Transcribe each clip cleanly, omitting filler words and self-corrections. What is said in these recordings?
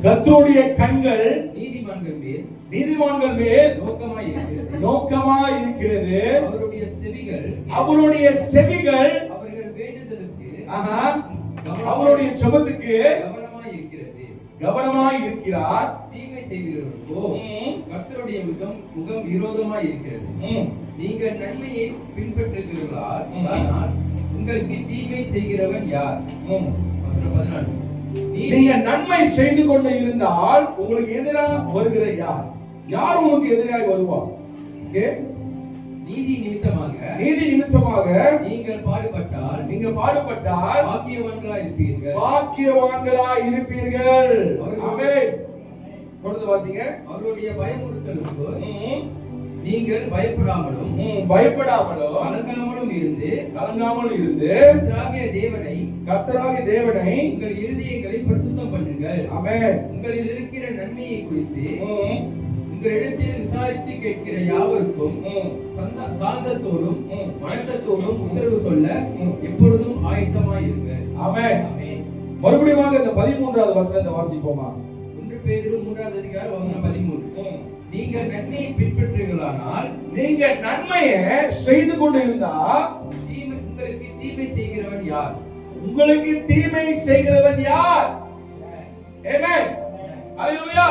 கர்த்தருடைய கண்கள் நீதிமான்கள் மேல் நோக்கமாய் இருக்கிறது. அவருடைய செவிகள் அவர்கள் வேண்டுதலுக்கு அவருடைய ஜெபத்துக்கு கவனமாய் இருக்கிறார். தீமை செய்கிறவர்களுக்கோ கர்த்தருடைய முகம் விரோதமாய் இருக்கிறது. நீங்கள் நன்மையை பின்பற்றுகிறீர்களா? ஆனால் உங்களுக்கு தீமை செய்கிறவன் யார்? 14. நீங்க நன்மை செய்து கொண்டு இருந்தால் உங்களுக்கு எதிராக வருகிற யார்? யார் உங்களுக்கு எதிராக வருவார்? நீதி நிமித்தமாக நீங்கள் பாடுபட்டால் பாக்கியவான்களாய் இருப்பீர்கள். ஆமென். தொடர்ந்து வாசிங்க. அவருடைய பயமுறுத்தலுக்கு நீங்கள் பயப்படாமலும் கலங்காமலும் இருந்து கர்த்தராகிய தேவனை உங்கள் இருதயங்களை பரிசுத்தம் பண்ணுங்கள். ஆமென். உங்களில் இருக்கிற நன்மையை குறித்து உங்களிடத்தில் விசாரித்து கேட்கிற யாவருக்கும் சாந்தத்தோடும் வணக்கத்தோடும் உத்தரவு சொல்ல எப்பொழுதும் ஆயத்தமாயிருங்கள். ஆமென். மறுபடியும் இந்த 13வது வசனத்தை வாசிப்போமா? 1 பேதுரு 3வது அதிகாரம் வசனம் 13. நீங்கள் நன்மையை பின்பற்றுவீர்களானால், நீங்க நன்மையை செய்து கொண்டு இருந்தா உங்களுக்கு தீமை செய்கிறவன் யார்? உங்களுக்கு தீமை செய்கிறவன் யார்? ஆமென். அல்லேலூயா.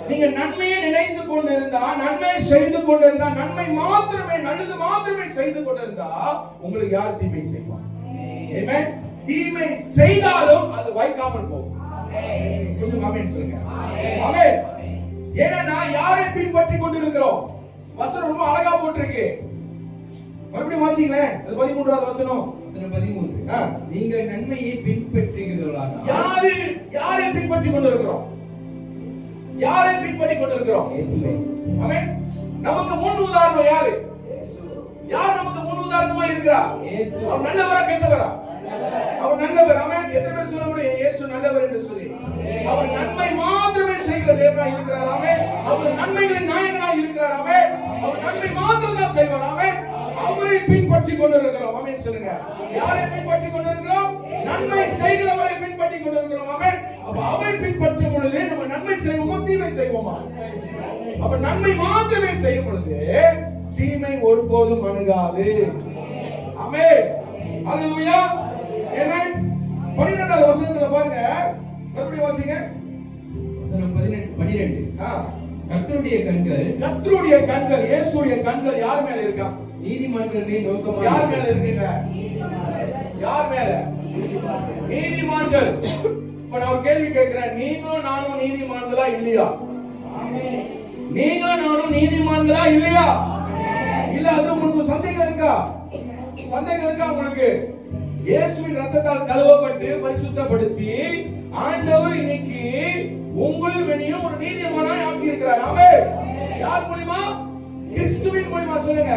நீங்க நன்மையை நினைத்து கொண்டிருந்தா, நன்மை செய்து கொண்டிருந்தா, நன்மை மாத்திரமே நல்லது மாத்திரமே செய்து கொண்டிருந்தா உங்களுக்கு யார் தீமை செய்வார்? ஆமென். தீமை செய்தாலும் அது வைக்காமல் போகும். கொஞ்சம் ஆமென் சொல்லுங்க. ஆமென். ஏன்னா யாரை பின்பற்றி கொண்டிருக்கிறோம்? வசனம் ரொம்ப அழகா போட்டிருக்கு. மறுபடியும் வாசிங்களேன். அது 13வது வசனம். வசனம் 13. நீங்கள் நன்மையை பின்பற்றுகிறீர்களா? யாரை பின்பற்றி கொண்டிருக்கிறோம்? யாரை பின்பற்றி கொண்டிருக்கிறோம்? ஆமென். நமக்கு முன் உதாரணம் யாரு? யார் நமக்கு முன் உதாரணமா இருக்கிறார்? அவர் நல்லவரா கெட்டவரா? அவர் நல்லவர். ஆமென். எத்தனை பேர் சொல்ல முடியும் இயேசு நல்லவர் என்று சொல்லி? அவர் நன்மை மாத்திரமே செய்கிற தேவனாய் இருக்கிறார். ஆமென். அவர் நன்மைகளின் நாயகனாய் இருக்கிறார். ஆமென். அவர் நன்மை மாத்திரம் தான் செய்வார். ஆமென். அவரை பின்பற்றி கொண்டிருக்கிறோம். ஆமென் சொல்லுங்க. யாரை பின்பற்றி கொண்டிருக்கிறோம்? நன்மை செய்கிறவரை பின்பற்றி கொண்டிருக்கிறோம். ஆமென். அப்ப அவரை பின்பற்றும் பொழுது நம்ம நன்மை செய்வோமா தீமை செய்வோமா? அப்ப நன்மை மாத்திரமே செய்யும் பொழுது தீமை ஒருபோதும் அணுகாது. ஆமென். அல்லேலூயா. ஆமென். 12வது வசனத்துல பாருங்க. மறுபடியும் வாசிங்க. வசனம் 12. கர்த்தருடைய கண்கள் இயேசுவுடைய கண்கள் யார் மேல இருக்கா? நீதிமான்கள் மேல் நோக்கமா. யார் மேல இருக்குங்க? யார் மேல? நீதிமான்கள். இப்ப நான் ஒரு கேள்வி கேட்கிறேன். நீங்களும் நானும் நீதிமான்களா இல்லையா? நீங்களும் நானும் நீதிமான்களா இல்லையா? இல்ல அது உங்களுக்கு சந்தேகம் இருக்கா? உங்களுக்கு? இயேசுவின் இரத்தத்தால் கழுவப்பட்டு பரிசுத்தப்படுத்தி ஆண்டவர் இன்னைக்கு உங்களையும் என்னையும் ஒரு நீதிமானாய் ஆக்கி இருக்கிறார். ஆமென். யார் மூலமா? கிறிஸ்துவின் மூலமா. சொல்லுங்க.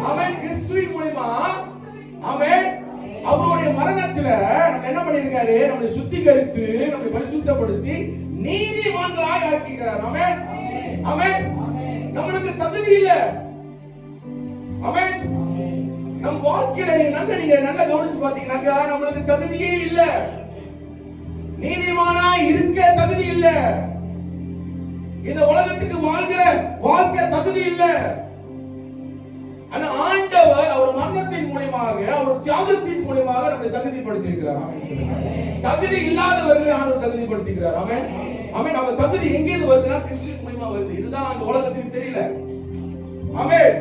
ஆமென். கிறிஸ்துவின் மூலமா. ஆமென். அவருடைய மரணத்துல நம்ம என்ன பண்ணிருக்காரு? நம்மை சுத்திகரித்து நம்மை பரிசுத்தப்படுத்தி நீதிமான்களாய் ஆக்கிக்கிறார். ஆமென். ஆமென். நமக்கு தகுதி இல்ல. ஆமென். நம் வாழ்க்கையில நீங்க நல்ல கவனிச்சு பாத்தீங்கன்னாக்கா நம்மளுக்கு தகுதியே இல்ல. நீதிமானாய் இருக்க தகுதி இல்ல. இந்த உலகத்துக்கு வாழ்கிற வாழ்க்கை தகுதி இல்ல. ஆனா ஆண்டவர் அவர் மரணத்தின் மூலமாக அவர் தியாகத்தின் மூலமாக நம்மை தகுதிப்படுத்தி இருக்கிறார். ஆமென் சொல்லுங்க. தகுதி இல்லாதவர்களை ஆண்டவர் தகுதிப்படுத்துகிறார். ஆமென். ஆமென். அவர் தகுதி எங்கிருந்து வருதுன்னா கிறிஸ்துவின் மூலமா வருது. இதுதான் அந்த உலகத்துக்கு தெரியல. ஆமென்.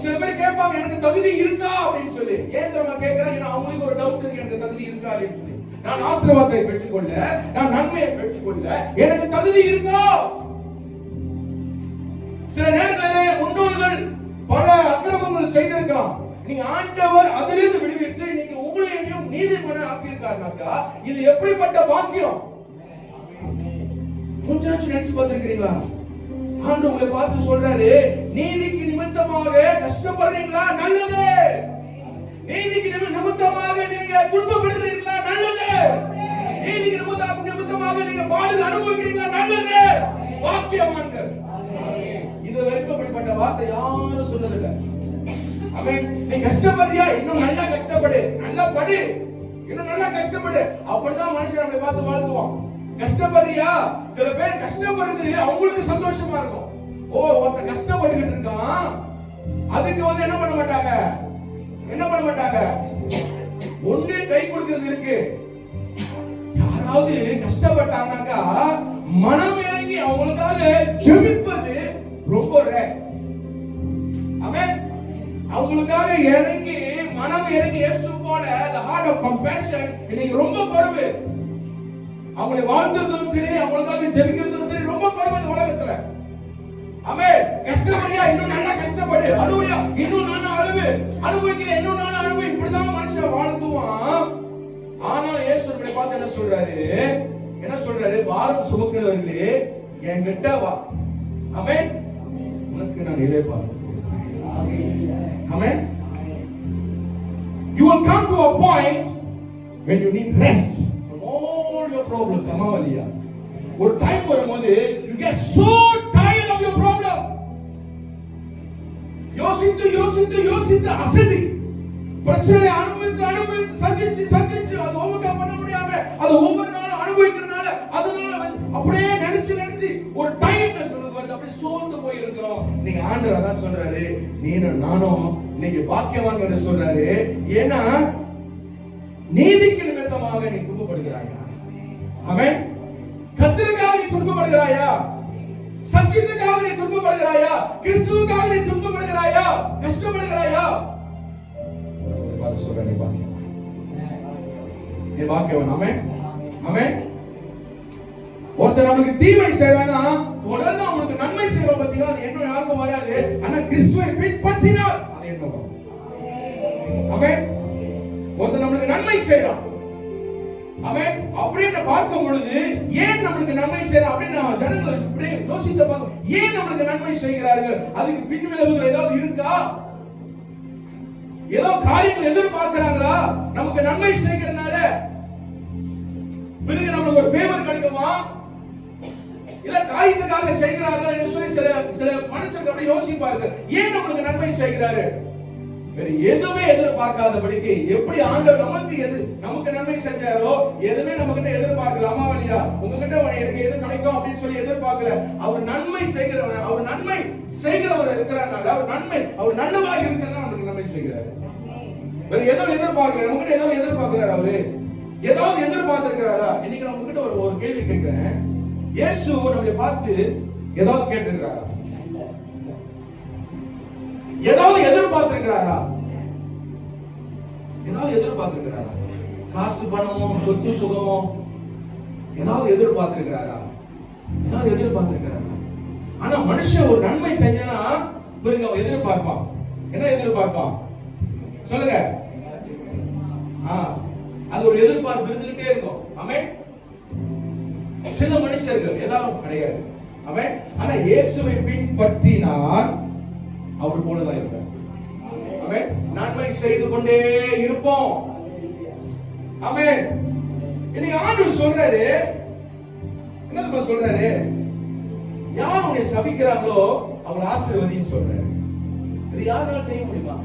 சில பேர் கேட்பாங்க எனக்கு தகுதி இருக்கா அப்படின்னு சொல்லி. ஏன் தெரியுமா கேட்கிறேன்? ஏன்னா அவங்களுக்கு ஒரு டவுட் இருக்கு, எனக்கு தகுதி இருக்கா அப்படின்னு சொல்லி. நான் ஆசீர்வாதத்தை பெற்றுக்கொள்ள, நான் நன்மையை பெற்றுக்கொள்ள எனக்கு தகுதி இருக்கா? சில நேரங்களிலே முன்னோர்கள் பல அக்கிரமங்கள் செய்திருக்கலாம். நீங்க ஆண்டவர் அதிலிருந்து விடுவித்து நீங்க உங்களையும் நீதிமானாய் ஆக்கியிருக்காருனாக்கா இது எப்படிப்பட்ட பாக்கியம்? கொஞ்சம் நினைச்சு பார்த்திருக்கிறீங்களா? ஆண்டவர் உங்களை பார்த்து சொல்றாரு, நீதிக்கு நிமித்தமாக கஷ்டப்படுறீங்களா? நல்லது. நீதிக்கு நிமித்தமாக நீங்க துன்பப்படுகிறீங்களா? நல்லது. நீதிக்கு நிமித்தமாக நீங்க பாடுகள் அனுபவிக்கிறீங்களா? நல்லது. பாக்கியவான்கள். இது வரைக்கும் அப்படிப்பட்ட வார்த்தை யாரும் சொன்னதில்லை. ஆமென். நீ கஷ்டப்படுறியா? இன்னும் நல்லா கஷ்டப்படு, நல்லா படி, இன்னும் நல்லா கஷ்டப்படு. அப்படிதான் மனுஷன் நம்மளை பார்த்து வாழ்த்துவான். கஷ்டப்படுறியா? சில பேர் கஷ்டப்படுறது அவங்களுக்கு சந்தோஷமா இருக்கும். ஓ, ஒருத்த கஷ்டப்பட்டுக்கிட்டு இருக்கான், அதுக்கு வந்து என்ன பண்ண மாட்டாங்க, ஒண்ணு கை கொடுக்கிறது இருக்கு. யாராவது கஷ்டப்பட்டாங்கனாக்கா மனம் இறங்கி அவங்களுக்காக ஜெபிப்பது ரொம்ப ரேர். ஆமென். அவங்களுக்காக இறங்கி மனம் இறங்கி இயேசு போல the heart of compassion இன்னைக்கு ரொம்ப குறைவு. அவங்களை வாழ்த்துறதும் சரி, அவங்களுக்காக ஜெபிக்கிறதும் சரி ரொம்ப குறைவு இந்த உலகத்துல. ஆமென். கஷ்டப்படியா இன்னும் நல்லா கஷ்டப்படு, அழுவியா இன்னும் நல்லா அழுவு, அனுபவிக்கிற இன்னும் நல்லா அழுவு. இப்படிதான் மனுஷன் வாழ்ந்துவான். ஆனால் இயேசு நம்மை பார்த்து என்ன சொல்றாரு? பாரம் சுமக்கிறவர்களே என்கிட்ட வா. ஆமென். உனக்கு நான் இளைப்பாறுதல் கொடுக்கிறேன். ஆமென். You will come to a point when you need rest from all your problems. அம்மாவலியா, ஒரு டைம் வரும்போது you get so tired of your problem. யோசித்து அசதி பிரச்சனை அனுபவித்து சந்திச்சு அது ஓவர்கம் பண்ண முடியாம அது ஒவ்வொரு நாளும் அனுபவிக்கிறதுனால அதனால அப்படியே நினைச்சு ஒரு டயர்ட்னஸ் வருது, அப்படியே சோர்ந்து போய் இருக்கிறோம். நீங்க ஆண்டவர் அதான் சொல்றாரு, நீனும் நானும் இன்னைக்கு பாக்கியவான் என்று சொல்றாரு. ஏன்னா நீதிக்கு நிமித்தமாக நீ துன்பப்படுகிறாயா? ஆமென். கர்த்தருக்காக நீ துன்பப்படுகிறாயா? சத்தியத்துக்காக நீ துன்பப்படுகிறாயா? கிறிஸ்துவுக்காக நீ துன்பப்படுகிறாயா? கஷ்டப்படுகிறாயா? சொல்ற நீ பாக்கியவான். நீ பாக்கியவான். ஆமென். ஆமென். ஒருத்தர் நம்மளுக்கு தீமை செய்றானா தொடர்ந்து அவனுக்கு நன்மை செய்யறோம். பாத்தீங்களா, அது எண்ணம் யாருக்கும் வராது. ஆனா கிறிஸ்துவை பின்பற்றினால் அது எண்ணம் வரும். ஆமென். ஒருத்தர் நம்மளுக்கு நன்மை செய்றான், ஆமென், அப்படின்னு பார்க்கும் பொழுது ஏன் நம்மளுக்கு நன்மை செய்யறான் அப்படின்னு ஜனங்கள் இப்படியே யோசித்து பார்க்கும். ஏன் நம்மளுக்கு நன்மை செய்கிறார்கள்? அதுக்கு பின்விளைவுகள் ஏதாவது இருக்கா? ஏதோ காரியங்கள் எதிர்பார்க்கிறாங்களா? நமக்கு நன்மை செய்கிறதுனால பிறகு நம்மளுக்கு ஒரு ஃபேவர் கிடைக்குமா? இல்ல காரியத்துக்காக செய்கிறார்கள் என்று சொல்லி சில மனுஷர்கள் அப்படி யோசிப்பார்கள். ஏன் நம்மளுக்கு நன்மை செய்கிறாரு? வேற எதுவுமே எதிர்பார்க்காதபடிக்கு எப்படி ஆண்டவர் நமக்கு நன்மை செஞ்சாரோ எதுவுமே நம்ம கிட்ட எதிர்பார்க்கலாமா இல்லையா? உங்ககிட்ட எனக்கு எது கிடைக்கும் அப்படின்னு சொல்லி எதிர்பார்க்கல. அவர் நன்மை செய்கிறவர், அவர் நன்மை செய்கிறவர் இருக்கிறனால, அவர் நல்லவராக இருக்கிறனால நமக்கு நன்மை செய்கிறார். வேற ஏதோ எதிர்பார்க்கல, நம்ம கிட்ட ஏதோ எதிர்பார்க்கிறார். அவரு ஏதாவது எதிர்பார்த்திருக்கிறாரா? இன்னைக்கு நம்ம கிட்ட ஒரு கேள்வி கேட்கிறேன். இயேசு நம்மளை பார்த்து ஏதாவது கேட்டிருக்கிறாரா? ஏதாவது எதிர்பார்த்திருக்கிறாரா? ஏதாவது எதிர்பார்த்திருக்கிறாரா? காசு பணமோ சொத்து சுகமோ ஏதாவது எதிர்பார்த்திருக்கிறாரா? ஏதாவது எதிர்பார்த்திருக்கிறாரா? ஆனா மனுஷன் ஒரு நன்மை செஞ்சனா பிறகு அவன் எதிர்பார்ப்பான். என்ன எதிர்பார்ப்பான் சொல்லுங்க? அது ஒரு எதிர்பார்ப்பு இருந்துகிட்டே இருக்கும். ஆமென். சில மனுஷர்கள், எல்லாரும் கிடையாது. ஆமென். ஆனா இயேசுவை பின்பற்றினால் அவர் போலதான் இருப்பார். ஆமென். நன்மை செய்து கொண்டே இருப்போம். ஆமென். இன்னைக்கு ஆண்டவர் சொல்றாரு, என்ன சொல்றாரு? யார் உன்னை சபிக்கிறாங்களோ அவர் ஆசீர்வதின்னு சொல்றாரு. இது யாரால செய்ய முடியுமா?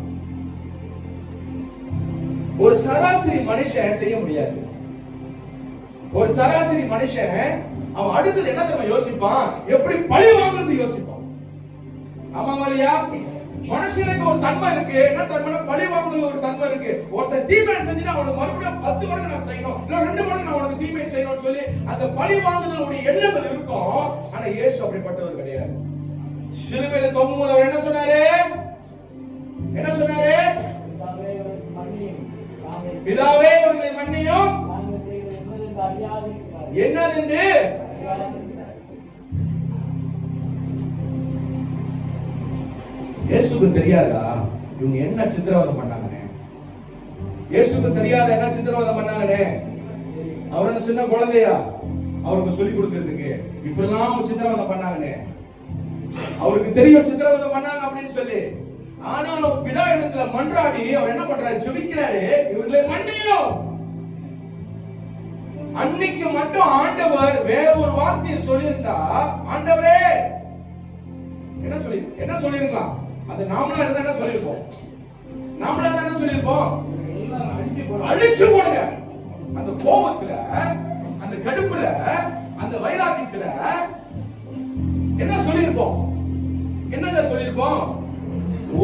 ஒரு சராசரி மனுஷன் செய்ய முடியாது. ஒரு சராசரி மனுஷன் அவன் அடுத்தது என்ன தெரியுமா யோசிப்பான்? எப்படி பழி வாங்குறது யோசிப்பான். ஆமாங்க இல்லையா? மனுஷனுக்கு ஒரு தன்மை இருக்கு. என்ன தன்மை? பழி வாங்குறது ஒரு தன்மை இருக்கு. ஒருத்தர் தீமை செஞ்சுனா அவனுக்கு மறுபடியும் 10 மடங்கு நான் செய்யணும், இல்ல 2 மடங்கு நான் அவனுக்கு தீமை செய்யணும்னு சொல்லி அந்த பழி வாங்குதலுடைய எண்ணங்கள் இருக்கும். ஆனா இயேசு அப்படிப்பட்டவர் கிடையாது. சிலுவையில தொங்கும்போது அவர் என்ன சொன்னாரு? பிதாவே இவர்களை மன்னியும், என்னதென்று இயேசுக்கு தெரியாதா இவங்க என்ன சித்திரவதம் பண்ணாங்கன்னு? இயேசுக்கு தெரியாத என்ன சித்திரவதம் பண்ணாங்கன்னு? அவர் என்ன சின்ன குழந்தையா அவருக்கு சொல்லி கொடுக்கிறதுக்கு இப்படிலாம் சித்திரவதம் பண்ணாங்கன்னு? அவருக்கு தெரியும் சித்திரவதம் பண்ணாங்க அப்படின்னு சொல்லி. ஆனாலும் பிதா இடத்துல மன்றாடி அவர் என்ன பண்றாரு? ஜெபிக்கிறாரு, இவர்களை மன்னியும். அன்னைக்கு மட்டும் ஆண்டவர் வேற ஒரு வார்த்தையை சொல்லியிருந்தா, ஆண்டவரே என்ன சொல்லிருக்கலாம்? அது நாமளா இருந்தா என்ன சொல்லிருப்போம்? அடிச்சு போடுங்க. அந்த கோபத்துல, அந்த கடுப்புல வாக்கியத்துல என்ன சொல்லியிருப்போம்? என்னங்க சொல்லியிருப்போம்?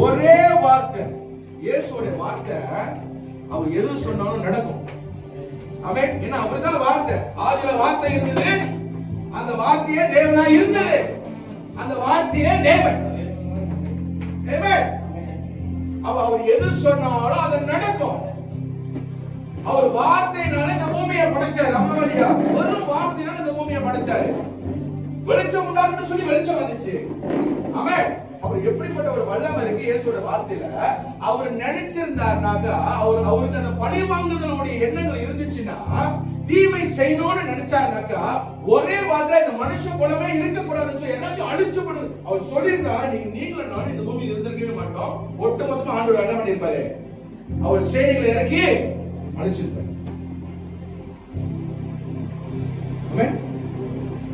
ஒரே வார்த்தை, இயேசுவோட வார்த்தை, அவர் எது சொன்னாலும் நடக்கும். ஆமென். ஏன்னா அவர்தான் வார்த்தை. ஆதியில வார்த்தை இருந்தது, அந்த வார்த்தையே தேவனா இருந்தது, அந்த வார்த்தையே தேவன். ஆமென். அவர் எது சொன்னாலும் அது நடக்கும். அவர் வார்த்தையினால இந்த பூமியை படைச்சாரு. அம்மாவலியா வெறும் வார்த்தையினால இந்த பூமியை படைச்சாரு. வெளிச்சம் உண்டாகட்டும் சொல்லி வெளிச்சம் வந்துச்சு. ஆமென். அவர் எப்படிப்பட்ட ஒரு வல்லமை இருக்கு இயேசுவோட வார்த்தையில. அவர் நினைச்சிருந்தாருனாக்கா, அவருக்கு அந்த பழி வாங்குதலுடைய எண்ணங்கள் இருந்துச்சுன்னா, தீமை செய்யணும்னு நினைச்சாருனாக்கா, ஒரே வார்த்தை இந்த மனுஷ குலமே இருக்க கூடாதுன்னு சொல்லி எல்லாத்தையும் அழிச்சு போடு. அவர் சொல்லியிருந்தா நீங்களும் நானும் இந்த பூமியில் இருந்திருக்கவே மாட்டோம். ஒட்டு மொத்தமா ஆண்டவர் என்ன பண்ணிருப்பாரு? அவர் சேனைகளை இறக்கி அழிச்சிருப்பாரு.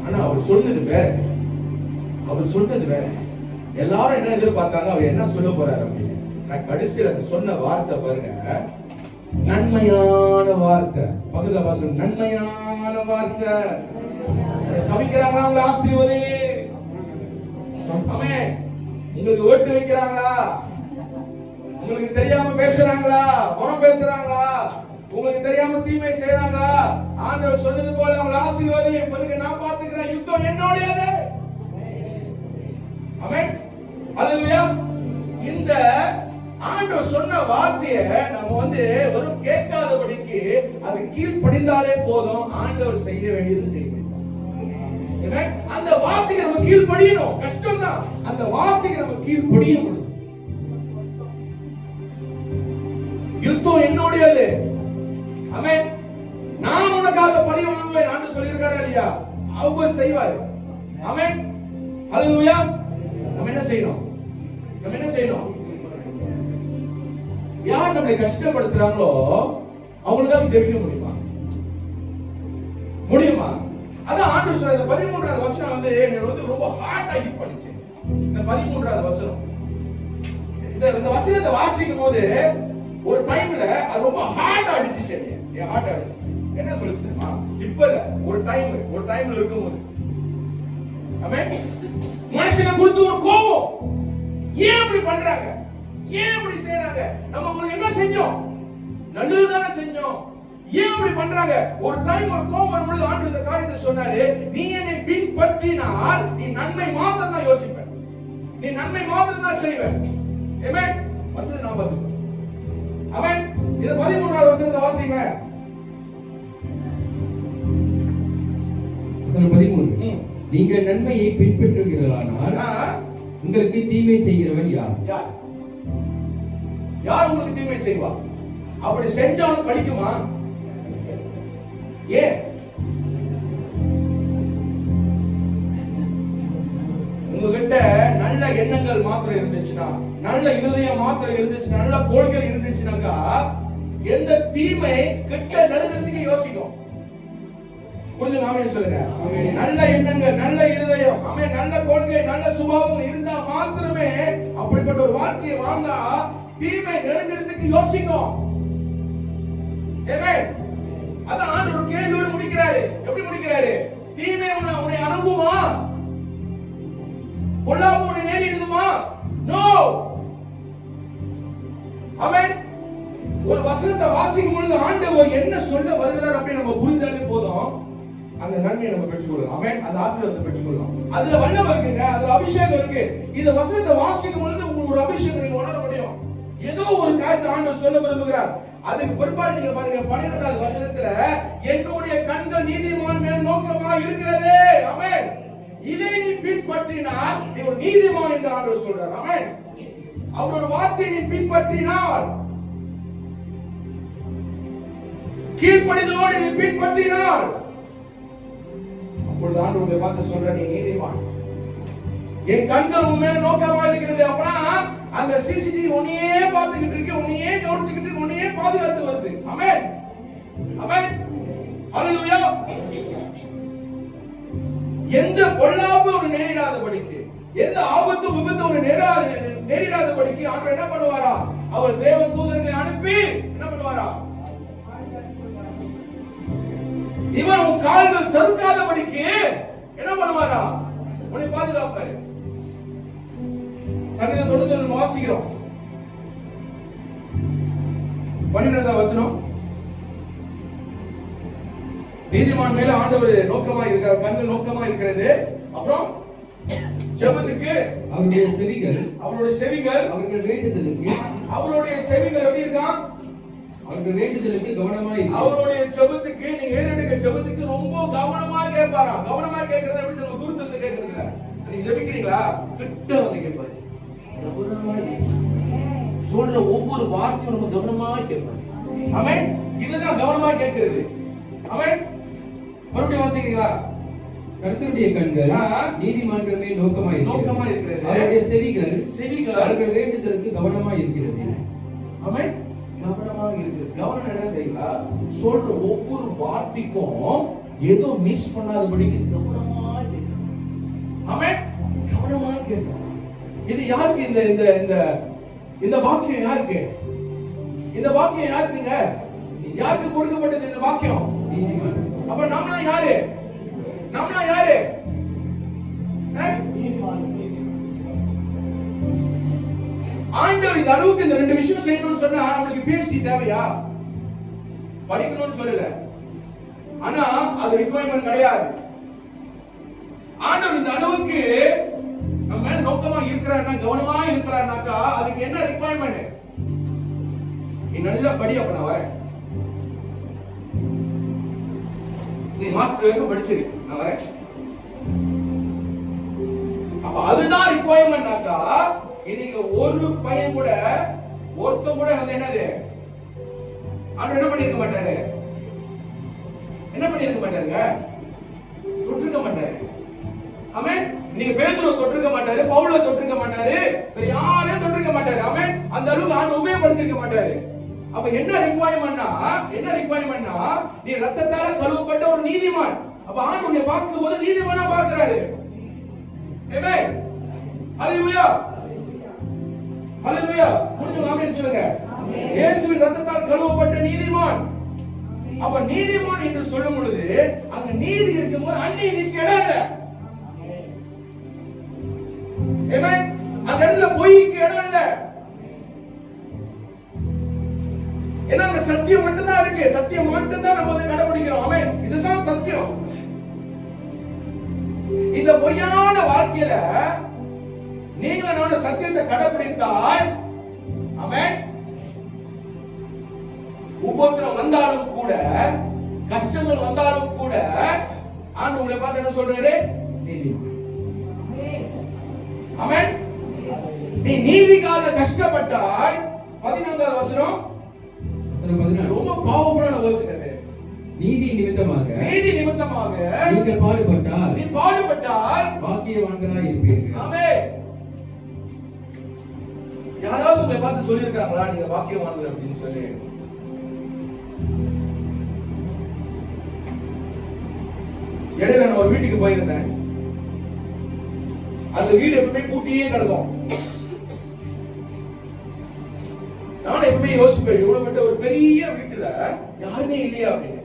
ஆனா அவர் சொன்னது வேற. அவர் சொன்னது வேற. எல்லாரும் என்ன எதிர்பார்த்தாங்க, அவர் என்ன சொல்ல போறாரு அப்படின்னு. நான் கடைசியில் அந்த சொன்ன வார்த்தை பாருங்க, நன்மையான வார்த்தை. பக்கத்துல பாசம், நன்மையான வார்த்தை. சபிக்கிறாங்களா? உங்களை ஆசீர்வதி. ஆமென். உங்களுக்கு ஓட்டு வைக்கிறாங்களா? உங்களுக்கு தெரியாம பேசுறாங்களா? புறம் பேசுறாங்களா? உங்களுக்கு தெரியாம தீமை செய்யறாங்களா? ஆண்டவர் சொன்னது போல அவங்களை ஆசீர்வதி. பிறகு நான் பார்த்துக்கிறேன், யுத்தம் என்னோடையது. ஆமென். ஹல்லேலூயா. இந்த ஆண்டவர் சொன்ன வார்த்தையை நம்ம வெறும் கேட்காதபடிக்கு அது கீழ்ப்படிந்தாலே போதும். ஆண்டவர் செய்ய வேண்டியது செய்யணும். அந்த வார்த்தைக்கு நம்ம கீழ்ப்படியணும். கஷ்டம் தான், அந்த வார்த்தைக்கு நம்ம கீழ்ப்படிய முடியும். யுத்தம் என்னுடையது. ஆமென். நான் உனக்காக பழி வாங்குவேன் ஆண்டு சொல்லியிருக்காரா இல்லையா? அவர் செய்வார். ஆமென். ஹல்லேலூயா. நம்ம என்ன செய்யணும்? நம்ம என்ன செய்யணும்? யார் நம்மளை கஷ்டப்படுத்துறாங்களோ அவங்களுக்காக ஜெபிக்க முடியுமா? முடியுமா? அதான் ஆண்டவர் சொல்ற 13வது வசனம் எனக்கு ரொம்ப ஹார்ட் ஆகி படிச்சு. இந்த 13வது வசனம், இந்த வசனத்தை வாசிக்கும் போது ஒரு டைம்ல அது ரொம்ப ஹார்ட் ஆடிச்சு. சரி, ஹார்ட் ஆடிச்சு. என்ன சொல்லுச்சு தெரியுமா? இப்ப இல்ல, ஒரு டைம்ல இருக்கும்போது, ஆமென், மனுஷனை குறித்து ஒரு கோபம். ஏன் இப்படி பண்றாங்க? ஏன் இப்படி செய்யறாங்க? நம்ம உங்களுக்கு என்ன செஞ்சோம்? நல்லதுதானே செஞ்சோம். ஏன் இப்படி பண்றாங்க? ஒரு டைம் ஒரு கோபம் வரும்போது ஆண்டவர் இந்த காரியத்தை சொன்னாரு, நீ என்னை பின்பற்றினால் நீ நன்மை மாத்திரம் தான் யோசிப்ப, நீ நன்மை மாத்திரம் தான் செய்வ. ஆமென். மத்தது நான் பார்த்து. ஆமென். இது 13வது வசனத்தை வாசிங்க. வசனம் 13. நீங்கள் நன்மையை பின்பற்றுகிறீர்களானால் உங்களுக்கு தீமை செய்கிறவன் யார்? யார் உங்களுக்கு தீமை செய்வா? அப்படி செஞ்சாலும் படிக்குமா? ஏன்? உங்ககிட்ட நல்ல எண்ணங்கள் மாத்திரம் இருந்துச்சுன்னா, நல்ல இருதயம் மாத்திரம் இருந்துச்சுன்னா, நல்ல கோள்கள் இருந்துச்சுனாக்கா, எந்த தீமை கிட்ட நெருங்கிறதுக்கு யோசிக்கும். புரிஞ்சு ஆமென் சொல்லுங்க. நல்ல எண்ணங்கள், நல்ல இருதயம், ஆமென், நல்ல கொள்கை, நல்ல சுபாவம் இருந்தா மாத்திரமே அப்படிப்பட்ட ஒரு வாழ்க்கையை வாழ்ந்தா தீமை நெருங்கிறதுக்கு யோசிக்கும். ஆமென். அதான் ஆண்டவர் ஒரு கேள்வியோடு முடிக்கிறாரு. எப்படி முடிக்கிறாரு? தீமை உன்னை அணுகுமா? பொல்லாப்பு உன்னை நேரிடுமா? நோ. ஆமென். ஒரு வசனத்தை வாசிக்கும் பொழுது ஆண்டவர் என்ன சொல்ல வருகிறார் அப்படின்னு நம்ம புரிந்தாலே போதும், அந்த நன்மையை நம்ம பெற்றுக்கொள்ளலாம். ஆமென். அந்த ஆசீர்வாதத்தை பெற்றுக்கொள்ளலாம். அதுல வல்லமை இருக்குங்க, அதுல அபிஷேகம் இருக்கு. இந்த வசனத்தை வாசிக்கும் பொழுது உங்களுக்கு ஒரு அபிஷேகம் நீங்க உணர முடியும். ஏதோ ஒரு காரியத்தை ஆண்டவர் சொல்ல விரும்புகிறார். அதுக்கு பிற்பாடு நீங்க பாருங்க 12வது வசனத்துல, என்னுடைய கண்கள் நீதிமான் மேல் நோக்கமா இருக்கிறது. ஆமென். இதை நீ பின்பற்றினால் நீ ஒரு நீதிமான் என்று ஆண்டவர் சொல்றார். ஆமென். அவரோட வார்த்தையை நீ பின்பற்றினால், கீழ்ப்படிதலோடு நீ பின்பற்றினால், அப்பொழுது ஆண்டவரை பார்த்து சொல்ற, நீ நீதிமான். என் கண்கள் உன் மேல நோக்கமா இருக்கிறது. அப்பனா அந்த சிசிடிவி உன்னையே பார்த்துக்கிட்டு இருக்கு, உன்னையே கவனிச்சுக்கிட்டு இருக்கு, உன்னையே பாதுகாத்து வருது. ஆமென். ஆமென். ஹல்லேலூயா. எந்த பொல்லாப்பு ஒரு நேரிடாதபடிக்கு, எந்த ஆபத்து விபத்து ஒரு நேரிடாதபடிக்கு ஆண்டவர் என்ன பண்ணுவாரா? அவர் தேவ தூதர்களை அனுப்பி என்ன பண்ணுவாரா? இவர் உன் கால்கள் சறுக்காதபடிக்கு என்ன உன்னை பாதுகாப்பாரு. சங்கீதம் 91 வாசிக்கிறோம். 12ஆம் வசனம். நீதிமான் மேல ஆண்டவர் நோக்கமா இருக்கிறார், கண்கள் நோக்கமா இருக்கிறது. அப்புறம் ஜெபத்துக்கு அவருடைய செவிகள் அவருடைய செவிகள் அவர்கள் வேண்டுதலுக்கு அவருடைய செவிகள் எப்படி இருக்கான்? அவர்கள் வேண்டுதலுக்கு கவனமாய் இருக்கு. அவருடைய ஜெபத்துக்கு நீங்க ஏறெடுக்க ஜெபத்துக்கு ரொம்ப கவனமா கேட்பாராம். கவனமா கேட்கறது எப்படி நம்ம தூரத்துல இருந்து கேட்கறது இல்ல. நீங்க ஜெபிக்கிறீங்களா கிட்ட வந்து கேட்பாரு. கவனமா சொல்ற ஒவ்வொரு வார்த்தையும் நம்ம கவனமா கேட்பாரு. ஆமென். இதுதான் கவனமா கேட்கிறது. ஆமென். மறுபடியும் வாசிக்கிறீங்களா? கர்த்தருடைய கண்கள் நீதிமான்கள் மேல் நோக்கமா இருக்கிறது. அவருடைய செவிகள் அவர்கள் வேண்டுதலுக்கு கவனமா இருக்கிறது. ஆமென். கவனமா இருக்கிறது. கவனம் என்ன தெரியுங்களா? சொல்ற ஒவ்வொரு வார்த்தைக்கும் ஏதோ மிஸ் பண்ணாதபடிக்கு கவனமா கேட்கணும். ஆமென். கவனமா கேட்கணும். இது யாருக்கு இந்த இந்த இந்த இந்த வாக்கியம் யாருக்கு? இந்த வாக்கியம் யாருக்குங்க? யாருக்கு கொடுக்கப்பட்டது இந்த வாக்கியம்? நீதிமான். அப்ப நாமளா யாரு? நாமளா யாரு? ஆண்டவர் இந்த அளவுக்கு இந்த ரெண்டு விஷயம் செய்யணும்னு சொன்னா நம்மளுக்கு PhD தேவையா? படிக்கணும்னு சொல்லல. ஆனா அது ரிக்வயர்மென்ட் கிடையாது. ஆண்டவர் இந்த அளவுக்கு நம்ம மேல நோக்கமா இருக்கிறார்னா, கவனமா இருக்கிறார்னாக்கா அதுக்கு என்ன ரிக்வயர்மென்ட்? நீ நல்லா படி, அப்ப நான் வரேன். நீ மாஸ்டர் வரைக்கும் படிச்சிரு, நான் வரேன். அப்ப அதுதான் ரிக்வயர்மென்ட்னாக்கா இன்னைக்கு ஒரு பையன் கூட ஒருத்த கூட வந்து என்னது ஆண்டவர் என்ன பண்ணிருக்க மாட்டாரு? என்ன பண்ணிருக்க மாட்டாருங்க? தொட்டிருக்க மாட்டாரு. ஆமென். நீங்க பேதுருவை தொட்டிருக்க மாட்டாரு, பவுலை தொட்டிருக்க மாட்டாரு, வேற யாரையும் தொட்டிருக்க மாட்டாரு. ஆமென். அந்த அளவுக்கு ஆண்டவர் உபயோகப்படுத்திருக்க மாட்டாரு. அப்ப என்ன ரிக்வயர்மென்ட்னா நீ ரத்தத்தால கழுவப்பட்ட ஒரு நீதிமான். அப்ப ஆண்டவர் உன்னை பார்க்கும்போது நீதிமானா பார்க்கிறாரு. ஆமென். ஹalleluya. ஹalleluya. புரிஞ்சுங்க? ஆமென் சொல்லுங்க. இயேசுவின் ரத்தத்தால் கழுவப்பட்ட நீதிமான். அப்ப நீதிமான் என்று சொல்லும் பொழுது அங்க நீதி இருக்கும்போது அநீதிக்கு இடம் இல்ல. ஆமென். அந்த இடத்துல பொய்க்கு இடம் இல்ல. ஏன்னா அங்க சத்தியம் மட்டும் தான் இருக்கு. சத்தியம் மட்டும் தான் நம்ம வந்து கடைபிடிக்கிறோம். ஆமென். இதுதான் சத்தியம். இந்த பொய்யான வாழ்க்கையில நீங்கள் என்னோட சத்தியத்தை கடைபிடித்தால், ஆமென், உபத்திரம் வந்தாலும் கூட, கஷ்டங்கள் வந்தாலும் கூட ஆண்டவர் உங்களை பார்த்து என்ன சொல்றாரு? நீதிமான். ஆமென். நீ நீதிக்காக கஷ்டப்பட்டால் 14வது வசனம் ரொம்ப பவர்ஃபுல்லான வசனம். நீதி நிமித்தமாக நீங்கள் பாடுபட்டால் நீ பாடுபட்டால் பாக்கியவான்களாய் இருப்பீர்கள். ஆமென். யாராவது உங்களை பார்த்து சொல்லியிருக்காங்களா நீங்க பாக்கியவான்கள் அப்படின்னு சொல்லி? இடையில நான் ஒரு வீட்டுக்கு போயிருந்தேன். அந்த வீடு எப்பவுமே பூட்டியே கிடக்கும். நான் எப்பவுமே யோசிப்பேன், இவ்வளவு ஒரு பெரிய வீட்டுல யாருமே இல்லையா அப்படின்னு.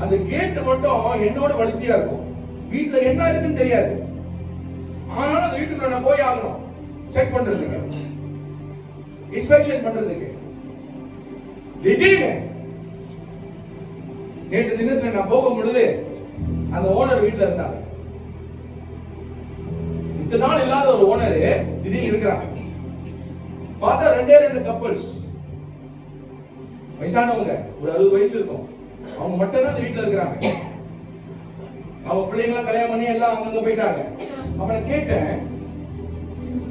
அந்த கேட் மட்டும் என்னோட வலித்தியா இருக்கும். வீட்டுல என்ன இருக்குன்னு தெரியாது. ஆனாலும் அந்த வீட்டுக்குள்ள நான் போய் ஆகணும், செக் பண்றதுக்கு, இன்ஸ்பெக்ஷன் பண்றதுக்கு. திடீர்னு நேற்று தினத்துல நான் போகும் பொழுது அந்த ஓனர் வீட்டுல இருந்தாங்க. இத்தனை நாள் இல்லாத ஒரு ஓனர் திடீர்னு இருக்கிறாங்க. பார்த்தா ரெண்டு கப்பல்ஸ், வயசானவங்க, ஒரு 60 வயசு இருக்கும். அவங்க மட்டும் தான் வீட்டுல இருக்கிறாங்க. அவங்க பிள்ளைங்களாம் கல்யாணம் பண்ணி எல்லாம் அங்கங்க போயிட்டாங்க. அப்ப நான் கேட்டேன்,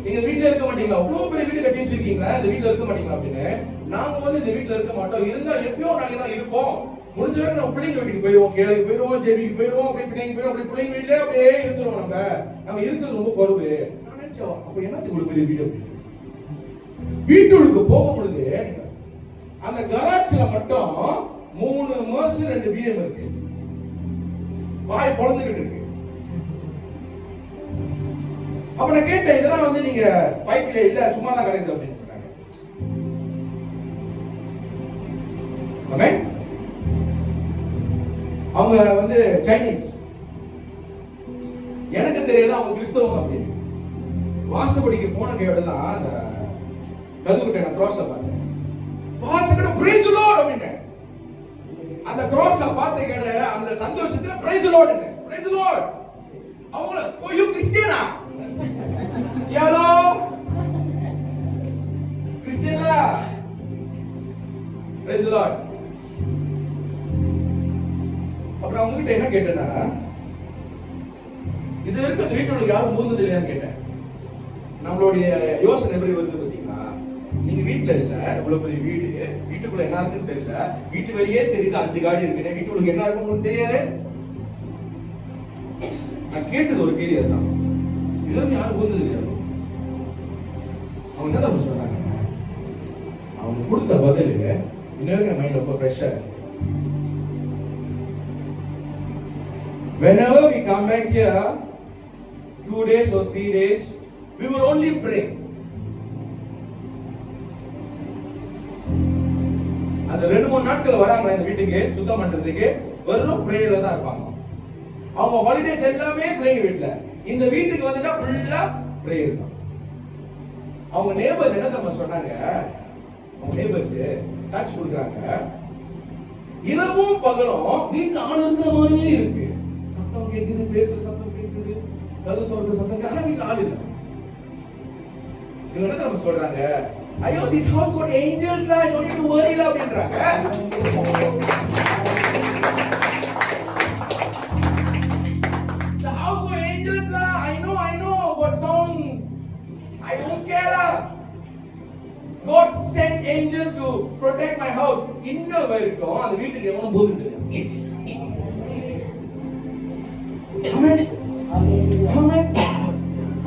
நீங்க வீட்டுல இருக்க மாட்டீங்களா? அவ்வளவு பெரிய வீடு கட்டி வச்சிருக்கீங்களா, இந்த வீட்டுல இருக்க மாட்டீங்களா அப்படின்னு. நாங்க வந்து இந்த வீட்டுல இருக்க மாட்டோம், இருந்தா எப்பயோ நாளைக்கு தான் இருப்போம். முடிஞ்ச வரைக்கும் நம்ம பிள்ளைங்க வீட்டுக்கு போயிடுவோம், கேளுக்கு போயிடுவோம், ஜெபிக்கு போயிடுவோம், அப்படி பிள்ளைங்க போயிடுவோம், அப்படி பிள்ளைங்க வீட்டுல அப்படியே இருந்துருவோம். நம்ம இருக்கிறது ரொம்ப குறைவு. நான் நினைச்சோம், அப்ப என்னத்துக்கு ஒரு பெரிய வீடு? வீட்டுக்கு போகும் பொழுது அந்த கராட்சில மட்டும் 3 மர்ஸ் 2 BM இருக்கு. வாய் பொளந்துகிட்டு இருக்கு. அப்ப நான் கேட்டேன், இதெல்லாம் வந்து நீங்க பைக்ல இல்ல சும்மா தான் கிடைக்குது அப்படின்னு சொன்னாங்க. ஆமென். அவங்க வந்து சைனீஸ். எனக்கு தெரியாது அவங்க கிறிஸ்தவங்க அப்படின்னு. வாசப்படிக்கு போன கையோடதான் அந்த கதுகிட்ட நான் கிராஸ பார்த்தேன். பார்த்துக்கிட்ட பிரைஸ் லார்ட் அப்படின்னு அந்த கிராஸ பார்த்த கேட அந்த சந்தோஷத்துல பிரைஸ் லார்ட் பிரைஸ் லார்ட். அவங்க ஓ யூ கிறிஸ்டியனா யாலோ கிறிஸ்டியனா பிரைஸ் லார்ட். அப்புறம் அவங்க கிட்ட என்ன கேட்டேன்னா, இது வரைக்கும் அந்த வீட்டுக்கு யாரும் மூந்தது இல்லையான்னு கேட்டேன். நம்மளுடைய யோசனை எப்படி வருது பாத்தீங்கன்னா, நீங்க வீட்டுல இல்ல, இவ்வளவு பெரிய வீடு, வீட்டுக்குள்ள என்ன இருக்குன்னு தெரியல, வீட்டு வெளியே தெரியுது 5 காடி இருக்கு, வீட்டுக்குள்ள என்ன இருக்குன்னு தெரியாது. நான் கேட்டது ஒரு கேள்வி அதுதான், இது வரைக்கும் யாரும் மூந்தது இல்லையா? அவங்க என்ன தான் சொன்னாங்க, அவங்க கொடுத்த பதில் இன்னொரு என் மைண்ட் ரொம்ப ஃப்ரெஷ்ஷா இருக்கு. Whenever we come back here, 2 days or 3 days, we will only pray. அந்த 2-3 நாட்கள் வராங்க இந்த வீட்டுக்கு சுத்தம் பண்றதுக்கு, வெறும் பிரேயர்ல தான் இருப்பாங்க. அவங்க ஹாலிடேஸ் எல்லாமே பிள்ளைங்க வீட்டுல, இந்த வீட்டுக்கு வந்துட்டா ஃபுல்லா பிரேயர் தான். அவங்க நேபர்ஸ் என்ன தெரியுமா சொன்னாங்க, அவங்க நேபர்ஸ் சாட்சி கொடுக்குறாங்க, இரவும் பகலும் வீட்டுல ஆள் இருக்கிற மாதிரியே இருக்கு, சத்தம் கேக்குது, பேசுற சத்தம் கேக்குது, கதவு திறக்கிற சத்தம் கேக்குது, ஆனா வீட்டுல ஆள் இல்ல. இவங்க என்ன தெரியுமா சொல்றாங்க, ஐயோ this house got angels la, I don't need to worry la அப்படின்றாங்க. The house got angels la, I know but sound I don't care la. God sent angels to protect my house. இன்ன வரைக்கும் அந்த வீட்டுக்கு எவனும் போதும் தெரியும். ஆமென் ஆமென்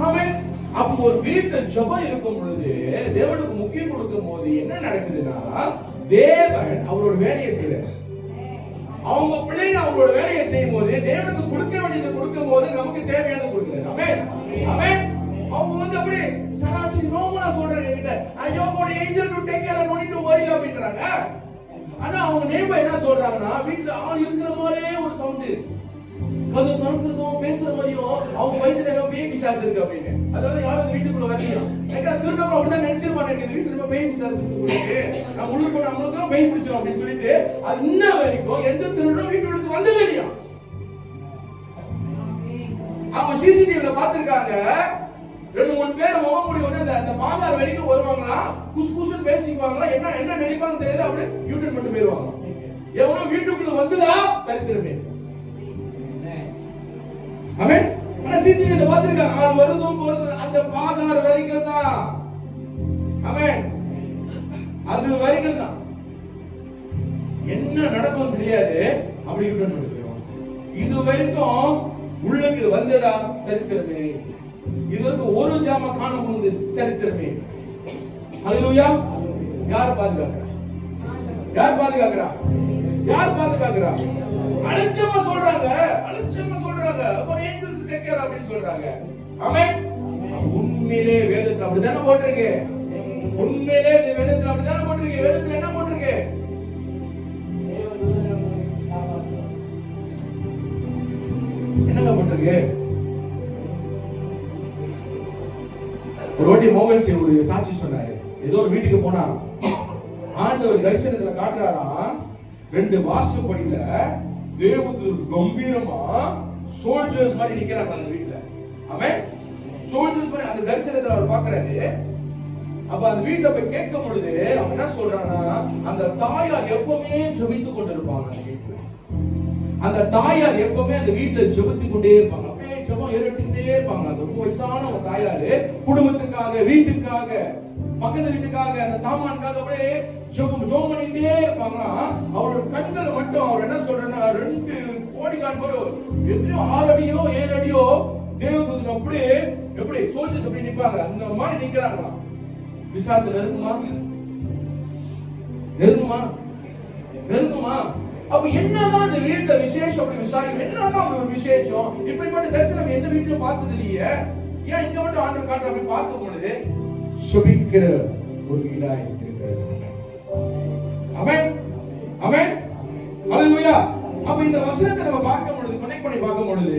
ஆமென். அப்போ ஒரு வீட்டுல ஜெபம் இருக்கும் பொழுது, தேவனுக்கு முக்கியம் கொடுக்கும் போது என்ன நடக்குதுன்னா, தேவன் அவரோட வேலையை செய்றார். அவங்க பிள்ளைங்க அவங்களோட வேலையை செய்யும் போது, தேவனுக்கு கொடுக்க வேண்டியதை கொடுக்கும் போது நமக்கு தேவையானது கொடுக்குறாரு. ஆமென் ஆமென். அவங்க வந்து அப்படியே சராசரி நோமலா சொல்றாங்க கிட்ட, ஐயோ God angel to take care, no need to worry அப்படின்றாங்க. ஆனா அவங்க நேபர் என்ன சொல்றாங்கன்னா, வீட்டுல ஆள் இருக்கிற மாதிரியே ஒரு சவுண்ட், கதவு திறக்கிறதும் பேசுற மாதிரியும், அவங்க வயித்துல ஏதோ பேய் பிசாசு இருக்கு அப்படின்னு. அதாவது யாரும் அந்த வீட்டுக்குள்ள வரலையா, எனக்கு திருடப்ப அப்படிதான் நினைச்சிருப்பாங்க, இந்த வீட்டுல நம்ம பேய் பிசாசு இருக்கு, நம்ம உள்ள போய் நம்மளுக்கு பேய் பிடிச்சிடும் அப்படின்னு சொல்லிட்டு, அது இன்ன வரைக்கும் எந்த திருடனும் வீட்டுக்கு வந்ததே இல்லையா. அவங்க சிசிடிவில பாத்துருக்காங்க, 2-3 பேர் முகமூடி உடனே அந்த பாலார் வரைக்கும் வருவாங்களா, குசு குசுன்னு பேசிக்குவாங்களா, என்ன நினைப்பாங்க தெரியாது, அப்படியே யூடியூப் மட்டும் போயிருவாங்க. எவனோ வீட்டுக்குள்ள வந்துதா சரித்திரமே. ஆமென். ஆனா சிசிடிவில பாத்துருக்காங்க, ஆள் வருதும் போறது அந்த பாலார் வரைக்கும் தான். ஆமென். அது வரைக்கும் தான். என்ன நடக்கும் தெரியாது, அப்படி யூடியூப் மட்டும் போயிருவாங்க. இது வரைக்கும் உள்ளுக்கு வந்ததா சரித்திரமே. இதற்கு ஒரு ஜாம காண முடியுது சரித்திரமே. ஹalleluya. யார் பாதுகாக்கிறா, யார் பாதுகாக்கிறா, யார் பாதுகாக்கிறா? அலட்சியமா சொல்றாங்க, அலட்சியமா சொல்றாங்க, ஒரு ஏஞ்சல்ஸ் டேக் கேர் அப்படினு சொல்றாங்க. ஆமென். உண்மையிலே வேதத்துல அப்படிதானே போட்டுருக்கு, உண்மையிலே இந்த வேதத்துல அப்படிதானே போட்டுருக்கு. வேதத்துல என்ன போட்டுருக்கு? என்னங்க போட்டுருக்கு? ஒரு வாட்டி மோகன் சிங் ஒரு சாட்சி சொன்னாரு, ஏதோ ஒரு வீட்டுக்கு போனா ஆண்டவர் தரிசனத்துல காட்டுறாராம், 2 வாசப்படியில தேவதூதர் கம்பீரமா சோல்ஜர்ஸ் மாதிரி நிக்கிறாங்க அந்த வீட்டுல. ஆமென். சோல்ஜர்ஸ் மாதிரி அந்த தரிசனத்துல அவர் பார்க்கறாரு. அப்ப அந்த வீட்டுல போய் கேட்கும் பொழுது அவன் என்ன சொல்றானா, அந்த தாயார் எப்பவுமே ஜெபித்து கொண்டிருப்பாங்க அந்த வீட்டுல. அந்த தாயார் எப்பவுமே அந்த வீட்டுல ஜெபித்து கொண்டே இருப்பாங்க, அப்படியே ஜெபம் ஏறிட்டே இருப்பாங்க. அந்த ரொம்ப வயசான ஒரு தாயாரு குடும்பத்துக்காக, வீட்டுக்காக, பக்கத்து வீட்டுக்காக, அந்த தாமானுக்காக அப்படியே ஜெபம் பண்ணிட்டே இருப்பாங்களா. அவரோட கண்கள் மட்டும் அவர் என்ன சொல்றேன்னா, 2 கோடி காண்போது எப்படியோ 6 அடியோ 7 அடியோ தேவதூதன் அப்படியே எப்படி சோல்ஜர்ஸ் அப்படி நிப்பாங்க, அந்த மாதிரி நிக்கிறாங்களா. பிசாசு நெருங்குமா, நெருங்குமா, நெருங்குமா? அப்ப என்னதான் இந்த வீட்டுல விசேஷம் அப்படி விசாரிக்கும், என்னதான் ஒரு விசேஷம்? இப்படிப்பட்ட தரிசனம் எந்த வீட்லயும் பார்த்தது இல்லையே, ஏன் இங்க மட்டும் ஆண்டவர் காட்டுற அப்படி பார்க்கும் பொழுது சுபிக்கிற ஒரு வீடா இருக்கிறது. ஆமென் ஆமென் ஹalleluya. அப்ப இந்த வசனத்தை நம்ம பார்க்கும் பொழுது, கனெக்ட் பண்ணி பார்க்கும் பொழுது,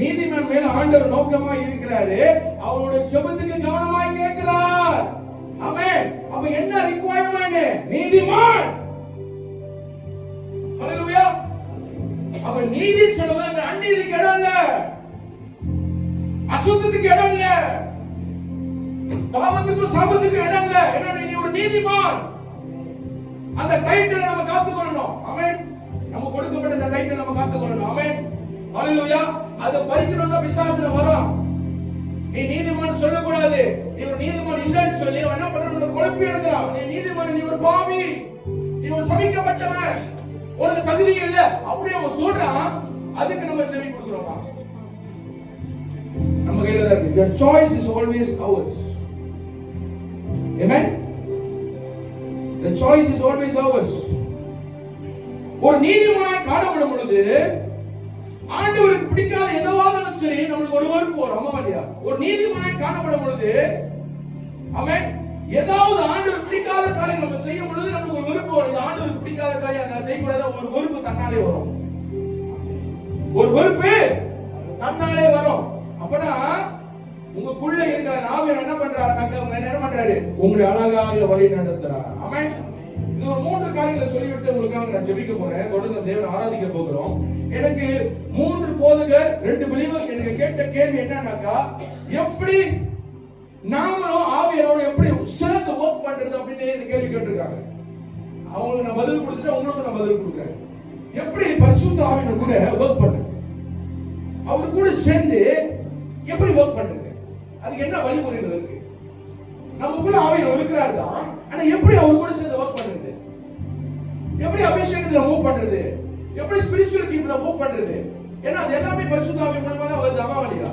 நீதிமான் மேல ஆண்டவர் நோக்கமா இருக்கிறாரு, அவருடைய ஜெபத்துக்கு கவனமாய் கேட்கிறார். ஆமென். அப்ப என்ன ரிக்வயர்மென்ட்? நீதிமான். ஹalleluya. அப்ப நீதி சொல்லும்போது அநீதிக்கு இடம் இல்ல, அசுத்தத்துக்கு இடம் இல்ல, பாவத்துக்கும் சாபத்துக்கும் இடம் இல்ல. ஏன்னா நீ ஒரு நீதிமான். அந்த டைட்டிலை நம்ம காத்துக்கொள்ளணும். ஆமென். நம்ம கொடுக்கப்பட்ட அந்த டைட்டிலை நம்ம காத்துக்கொள்ளணும். ஆமென். ஹalleluya. அது பறிக்கணும் தான் பிசாசுல வரும். நீ நீதிமான் சொல்லக்கூடாது. நீ ஒரு நீதிமான் இல்லைன்னு சொல்லி அவன் என்ன பண்றான்? குழப்பி எடுக்கிறான். நீ நீதிமான், நீ ஒரு பாவி, நீ ஒரு சபிக்கப்பட்டவன், உனக்கு தகுதி இல்ல அப்படி அவன் சொல்றான். அதுக்கு நம்ம செவி கொடுக்கிறோமா? நம்ம கையில தான் இருக்கு. Your choice is always ours. Amen. The choice is always ours. ஒரு நீதிமானாய் காணப்படும் பொழுது ஆண்டவருக்கு பிடிக்காத எதுவாக சரி நம்மளுக்கு ஒரு வெறுப்பு வரும். ஆமா இல்லையா? ஒரு நீதிமானாய் காணப்படும் பொழுது ஆமென், ஏதாவது ஆண்டவருக்கு பிடிக்காத காரியம் நம்ம செய்யும் பொழுது நமக்கு ஒரு வெறுப்பு வரும். இந்த ஆண்டவருக்கு பிடிக்காத காரியம் நான் செய்யக்கூடாத ஒரு வெறுப்பு தன்னாலே வரும். ஒரு வெறுப்பு தன்னாலே வரும். அப்பனா உங்களுக்குள்ள இருக்கிற ஆவியானவர் என்ன பண்றாருனாக்க உங்களை என்ன பண்றாரு? உங்களை அழகாக வழி நடத்துறார். ஆமென். இது ஒரு 3 காரியங்களை சொல்லிவிட்டு உங்களுக்காக நான் ஜெபிக்க போறேன். தொடர்ந்து தேவனை ஆராதிக்க போகிறோம். எனக்கு 3 போதகர் 2 பிலீவர்ஸ் எனக்கு கேட்ட கேள்வி என்னன்னாக்கா, எப்படி நாமளும் ஆவியானோட எப்படி சேர்ந்து வர்க் பண்றது அப்படின்னு இந்த கேள்வி கேட்டிருக்காங்க. அவங்களுக்கு நான் பதில் கொடுத்துட்டு உங்களுக்கு நான் பதில் கொடுக்குறேன். எப்படி பரிசுத்த ஆவியானோட கூட வர்க் பண்றது, அவர் கூட சேர்ந்து எப்படி வர்க் பண்றது, அதுக்கு என்ன வழிமுறைகள் இருக்கு? நமக்குள்ள ஆவியானவர் இருக்கிறார் தான், ஆனா எப்படி அவர் கூட சேர்ந்து வர்க் பண்றது, எப்படி அபிஷேகத்துல மூவ் பண்றது, எப்படி ஸ்பிரிச்சுவல் கிஃப்ட்ல மூவ் பண்றது? ஏன்னா அது எல்லாமே பரிசுத்த ஆவி மூலமா தான் வருது. ஆமா இல்லையா?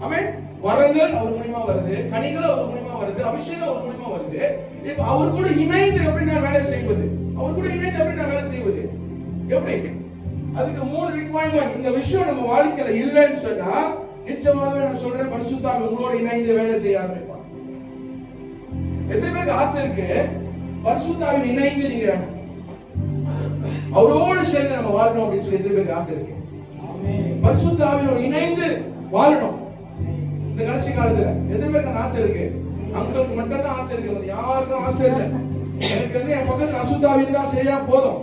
ஆமென். வரங்கள் அவர் மூலமா வருது, கனிகள் அவர் மூலமா வருது, அபிஷேகம் அவர் மூலமா வருது. இப்ப அவர் கூட இணைந்து எப்படி நான் வேலை செய்வது, அவர் கூட இணைந்து எப்படி நான் வேலை செய்வது, எப்படி? அதுக்கு 3 ரிக்வயர்மென்ட். இந்த விஷயம் நம்ம வாழ்க்கையில இல்லைன்னு சொன்னா நிச்சயமாக நான் சொல்றேன், பரிசுத்த ஆவி உங்களோட இணைந்து வேலை செய்ய ஆரம்பிப்பார். எத்தனை பேருக்கு ஆசை இருக்கு பரிசுத்த ஆவியோட இணைந்து நீங்க அவரோடு சேர்ந்து நம்ம வாழணும் அப்படின்னு சொல்லி எத்தனை பேருக்கு ஆசை இருக்கு? பரிசுத்த ஆவியோட இணைந்து வாழணும் இந்த கடைசி காலத்துல. எத்தனை பேருக்கு அந்த ஆசை இருக்கு? அங்களுக்கு மட்டும் தான் ஆசை இருக்கு, யாருக்கும் ஆசை இல்லை. எனக்கு வந்து என் பக்கத்துல அசுத்த ஆவி இருந்தா சரியா போதும்,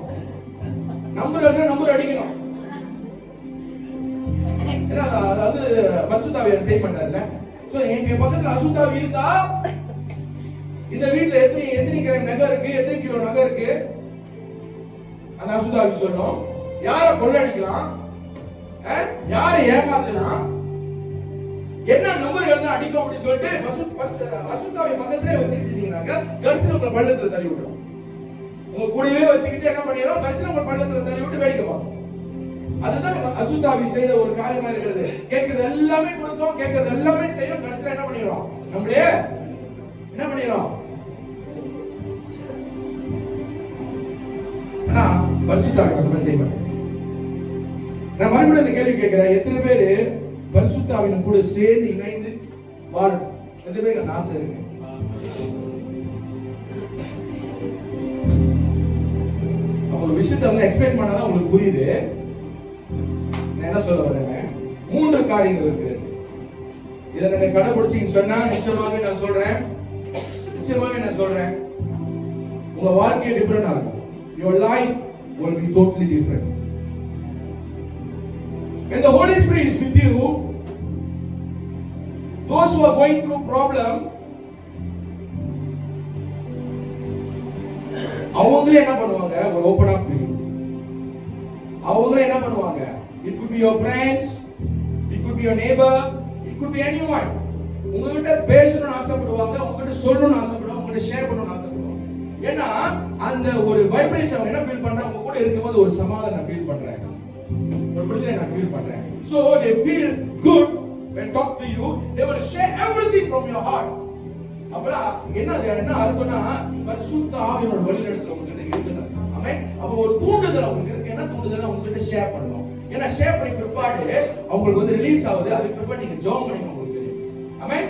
நம்பர் அடிக்கணும். ஏன்னா அதாவது பரிசுத்த ஆவி செய்ய மாட்டார்ல. சோ எங்க பக்கத்துல அசுத்த ஆவி இருந்தா இந்த வீட்டுல எத்தனை கிராம் நகை இருக்கு, எத்தனை கிலோ நகை இருக்கு, அந்த அசுத்த ஆவி சொல்லணும். யார கொள்ளடிக்கலாம், யாரை ஏமாத்தலாம், என்ன நம்பர்கள் தான் அடிக்கும் அப்படின்னு சொல்லிட்டு அசுத்தாவை பக்கத்திலே வச்சுக்கிட்டீங்கன்னாக்க கடைசியில் உங்களை பள்ளத்துல தள்ளி விட்டுரும். உங்க கூடவே வச்சுக்கிட்டு என்ன பண்ணிடும், கடைசியில் உங்களை பள்ளத்துல தள்ளி விட்டு வேடிக்கை பார்க்கும். அதுதான் அசுத்தாவி செய்த ஒரு காரியமா இருக்கிறது. கேட்கறது எல்லாமே கொடுக்கும், கேட்கறது எல்லாமே செய்யும், கடைசியில் என்ன பண்ணிடும், நம்மளே என்ன பண்ணிடும். ஆனா பரிசுத்தாவி அந்த மாதிரி செய்ய மாட்டேன். நான் மறுபடியும் இந்த கேள்வி கேட்கிறேன், எத்தனை பேரு பரிசுத்த ஆவியின் கூட சேர்ந்து இணைந்து வாழணும்? எத்தனை பேருக்கு அந்த ஆசை இருக்கு? ஒரு விஷயத்தை வந்து எக்ஸ்பிளைன் பண்ணாதான் உங்களுக்கு புரியுது. நான் என்ன சொல்ல வரேன், 3 காரியங்கள் இருக்கு. இதை நீங்க கடைபிடிச்சீங்கன்னு சொன்னா நிச்சயமாவே நான் சொல்றேன் உங்க வாழ்க்கை டிஃபரெண்ட் ஆகும். Your life will be totally different. When the Holy Spirit is with you, those who are going through problem, அவங்களே என்ன பண்ணுவாங்க, ஒரு ஓபன் அப் பண்ணி அவங்களே என்ன பண்ணுவாங்க. It could be your friends, it could be your neighbor, it could be anyone. உங்ககிட்ட பேசணும்னு ஆசைப்படுவாங்க, உங்ககிட்ட சொல்லணும்னு ஆசைப்படுவாங்க, உங்ககிட்ட ஷேர் பண்ணணும்னு ஆசைப்படுவாங்க. ஏன்னா அந்த ஒரு வைப்ரேஷன் அவங்க என்ன ஃபீல் பண்றாங்க, உங்க கூட இருக்கும்போது ஒரு சமாதானம் ஃபீல் பண்றாங்க, ஒரு விடுதலை நான் ஃபீல் பண்றேன். So they feel good when talk to you, they will share everything from your heart. அப்பலாம் என்ன அர்த்தம்னா பரிசுத்த ஆவியோட வழிநடத்தல் உங்களுக்கு இருக்குன்னு. ஆமென். அப்ப ஒரு தூண்டுதல் உங்களுக்கு இருக்கு. என்ன தூண்டுதல்? உங்ககிட்ட ஷேர் பண்ணணும். ஏன்னா ஷேர் பண்ணி பிற்பாடு அவங்களுக்கு வந்து ரிலீஸ் ஆகுது. அதுக்கு பிற்பாடு நீங்க ஜெபம் பண்ணீங்க உங்களுக்கு தெரியும். ஆமென்.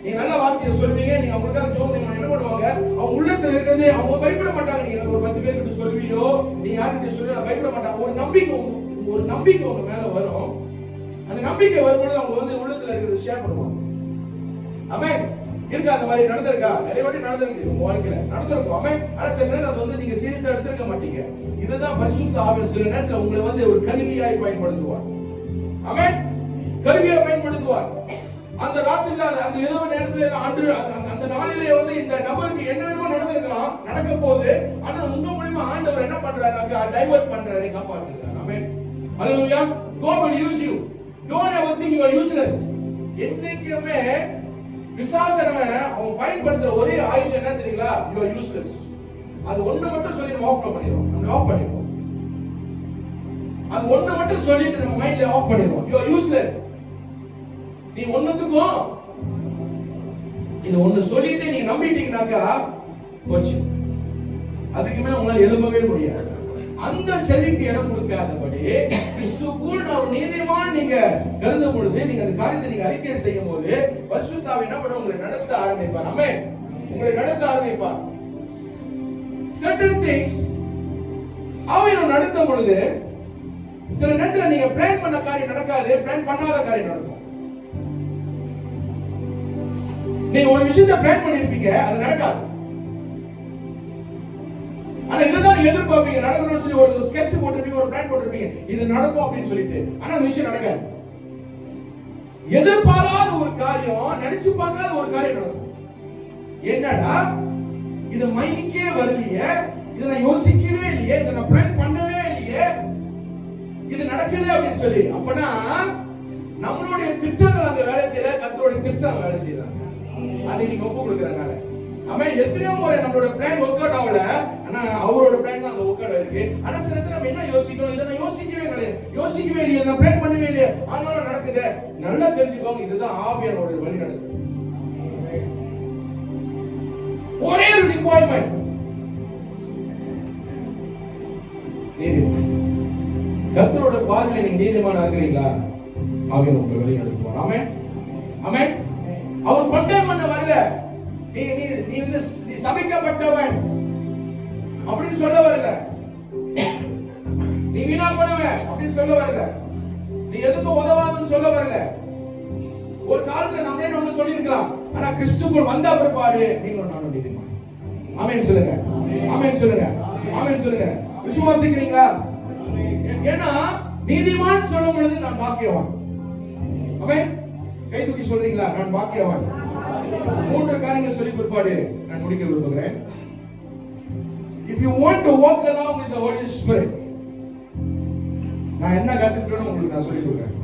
நீங்க நல்ல வார்த்தையை சொல்லுவீங்க, நீங்க அவங்களுக்காக ஜெபம் பண்ணுவீங்க. என்ன பண்ணுவாங்க, அவங்க உள்ளத்துல இருக்கிறது அவங்க பயப்பட மாட்டாங்க. நீங்க ஒரு 10 பேர்கிட்ட சொல்லுவீங்களோ, நீங்க யார்கிட்ட சொல்லுவீங்க பயப்பட மாட்டாங்க. ஒரு நம்பிக்கை உங்க மேல வரும். அந்த நம்பிக்கை வரும்போது அவங்க வந்து உள்ளத்துல இருக்கிறத ஷேர் பண்ணுவாங்க. ஆமென். இருக்கா அந்த மாதிரி நடந்திருக்கா? நிறைய வாட்டி நடந்திருக்கு உங்க வாழ்க்கையில, நடந்திருக்கும். ஆமென். ஆனா சில நேரம் அது வந்து நீங்க சீரியஸா எடுத்துக்க மாட்டீங்க. இதுதான் பரிசுத்த ஆவி சில நேரத்துல உங்களை வந்து ஒரு கருவியாய் பயன்படுத்துவார். ஆமென். கருவியாய் பயன்படுத்துவார். அந்த ராத்திரில அந்த இரவு நேரத்துல அந்த நாளிலே வந்து இந்த நபருக்கு என்ன வேணுமோ நடந்திருக்கலாம், நடக்க போகுது. ஆனா உங்க மூலமா ஆண்டவர் என்ன பண்றாருனாக்கா டைவர்ட் பண்றாரு, காப்பாற்றுறாரு. ஆமென். ஹalleluya. God will use you. Don't ever think you are useless. என்னைக்குமே விசாசனவன் அவன் பயன்படுத்துற ஒரே ஆயுதம் என்ன தெரியுங்களா? You are useless. அது ஒண்ணு மட்டும் சொல்லி நம்ம ஆஃப் பண்ணிடுவோம். நம்ம ஆஃப் பண்ணிடுவோம். அது ஒண்ணு மட்டும் சொல்லிட்டு நம்ம மைண்ட்ல ஆஃப் பண்ணிடுவோம். You are useless. நீ ஒண்ணுத்துக்கும் இது ஒண்ணு சொல்லிட்டு நீங்க நம்பிட்டீங்கன்னாக்கா போச்சு. அதுக்கு மேல உங்களால எழும்பவே முடியாது. அந்த செவிக்கு இடம் கொடுக்காதபடி கிறிஸ்துவுக்குள் நான் நீதிமான் நீங்க கருதும் பொழுது, நீங்க அந்த காரியத்தை நீங்க அறிக்கை செய்யும் போது பரிசுத்த ஆவி என்ன பண்ண உங்களை நடத்த ஆரம்பிப்பார். ஆமென். உங்களை நடத்த ஆரம்பிப்பார். certain things ஆவியானவர் நடத்தும் பொழுது சில நேரத்துல நீங்க பிளான் பண்ண காரியம் நடக்காது, பிளான் பண்ணாத காரியம் நடக்கும். நீங்க ஒரு விஷயத்தை பிளான் பண்ணிருப்பீங்க, அது நடக்காது. ஆனா இதுதான் நீங்க எதிர்பார்ப்பீங்க நடக்கணும்னு சொல்லி ஒரு ஸ்கெட்ச் போட்டுருப்பீங்க, ஒரு பிளான் போட்டுருப்பீங்க, இது நடக்கும் அப்படின்னு சொல்லிட்டு. ஆனா அந்த விஷயம் நடக்காது. எதிர்பாராத ஒரு காரியம், நினைச்சு பார்க்காத ஒரு காரியம் நடக்கும். என்னடா இது மைண்டுக்கே வரலையே, இதை நான் யோசிக்கவே இல்லையே, இதை நான் பிளான் பண்ணவே இல்லையே, இது நடக்குது அப்படின்னு சொல்லி. அப்பனா நம்மளுடைய திட்டங்கள் அங்க வேலை செய்யல, கர்த்தருடைய திட்டம் வேலை செய்யறாங்க. அதை நீங்க ஒப்பு கொடுக்கறனால. ஆமென். எத்தனையோ முறை நம்மளோட பிளான் ஒர்க் அவுட் ஆகல, ஆனா அவரோட பிளான் தான் அங்க ஒர்க் அவுட் ஆயிருக்கு. ஆனா சில நேரத்துல நம்ம என்ன யோசிக்கிறோம், இதை நான் யோசிக்கவே இல்லையே, நான் பிளான் பண்ணவே இல்லையே, ஆனாலும் நடக்குது. நல்லா தெரிஞ்சுக்கோங்க, இதுதான் ஆவியானோட வழி நடக்குது. ஒரே ஒரு ரிக்வயர்மெண்ட், நீதிமான். கர்த்தரோட பார்வையில நீங்க நீதிமானா இருக்கிறீங்களா, ஆவியானவர் உங்களை வழி நடத்துவார். ஆமென். ஆமென். அவர் கொண்டேன் பண்ண வரல, நீ சபிக்கப்பட்டவன் அப்படின்னு சொல்ல வரல, நீ வீணா போனவன் அப்படின்னு சொல்ல வரல, நீ எதுக்கும் உதவாதுன்னு சொல்ல வரல. ஒரு காலத்துல நம்மளே சொல்லிருக்கலாம். ஆனா கிறிஸ்துவுக்குள் வந்த பிற்பாடு நீங்க நானும் நீதிமான். ஆமென் சொல்லுங்க. ஆமென் சொல்லுங்க. ஆமென் சொல்லுங்க. விசுவாசிக்கிறீங்களா? ஏன்னா நீதிமான் சொல்லும் பொழுது நான் பாக்கியவான். ஆமென். கை தூக்கி சொல்றீங்களா? நான் பாக்கியவான். 3 காரியங்கள் சொல்லி பிற்பாடு நான் முடிக்க விரும்புகிறேன். If you want to walk along with the Holy Spirit, நான் என்ன கத்துக்கிட்டேன்னு உங்களுக்கு நான் சொல்லி கொடுக்கிறேன்.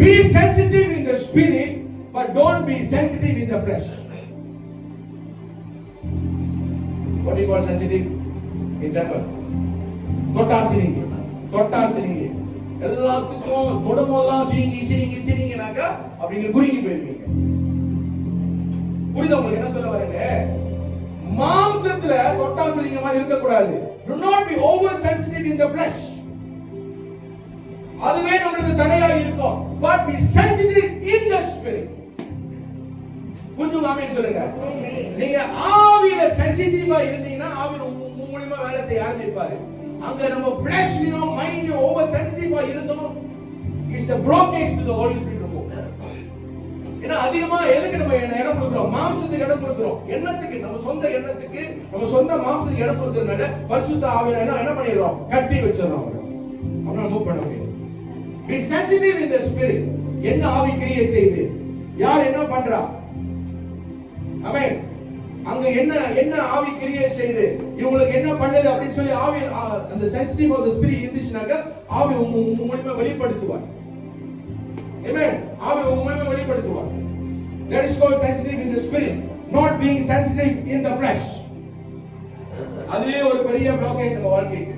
Be sensitive in the spirit, but don't be sensitive in the flesh. What do you call sensitive in temple? தொட்டாசினிங்க எல்லாத்துக்கும் தொடமோலாம் சினிங்கனாக்கா அப்படிங்க குறுங்கி போயிருவீங்க. புரியுதா உங்களுக்கு என்ன சொல்ல வரேங்க? மாம்சத்துல தொட்டாசினிங்க மாதிரி இருக்க கூடாது. Do not be over sensitive in the flesh. அதுவே நமக்கு தடையா இருக்கும். But be sensitive in the spirit. புரிஞ்சுங்க? ஆமென் சொல்லுங்க. நீங்க ஆவியில சென்சிட்டிவா இருந்தீங்கன்னா ஆவியில உங்க மூலமா வேலை செய்ய ஆரம்பிப்பாரு. அங்க நம்ம fleshலயும் மைண்ட்லயும் ஓவர் சென்சிட்டிவா இருந்தோம், it's a blockage to the Holy Spirit. ஏன்னா அதிகமா எதுக்கு நம்ம இடம் கொடுக்கிறோம்? மாம்சத்துக்கு இடம் கொடுக்கிறோம். எண்ணத்துக்கு, நம்ம சொந்த எண்ணத்துக்கு, நம்ம சொந்த மாம்சத்துக்கு இடம் கொடுக்கறதுனால பரிசுத்த ஆவியானவர் என்ன பண்ணிடுறோம்? கட்டி வச்சிடறோம். அவனால மூவ் பண்ண முடியாது. Be sensitive in the spirit. என்ன ஆவி கிரியை செய்து, யார் என்ன பண்றா? ஆமென். அங்க என்ன ஆவி கிரியை செய்து, இவங்களுக்கு என்ன பண்ணுது அப்படின்னு சொல்லி ஆவி அந்த சென்சிட்டிவ் ஆஃப் தி ஸ்பிரிட் இருந்துச்சுனாக்க ஆவி உங்க மூலமா வெளிப்படுத்துவார். ஆமென். ஆவி உங்க மூலமா வெளிப்படுத்துவார். That is called sensitive in the spirit, not being sensitive in the flesh. அதே ஒரு பெரிய பிளாக்கேஜ் நம்ம வாழ்க்கைக்கு.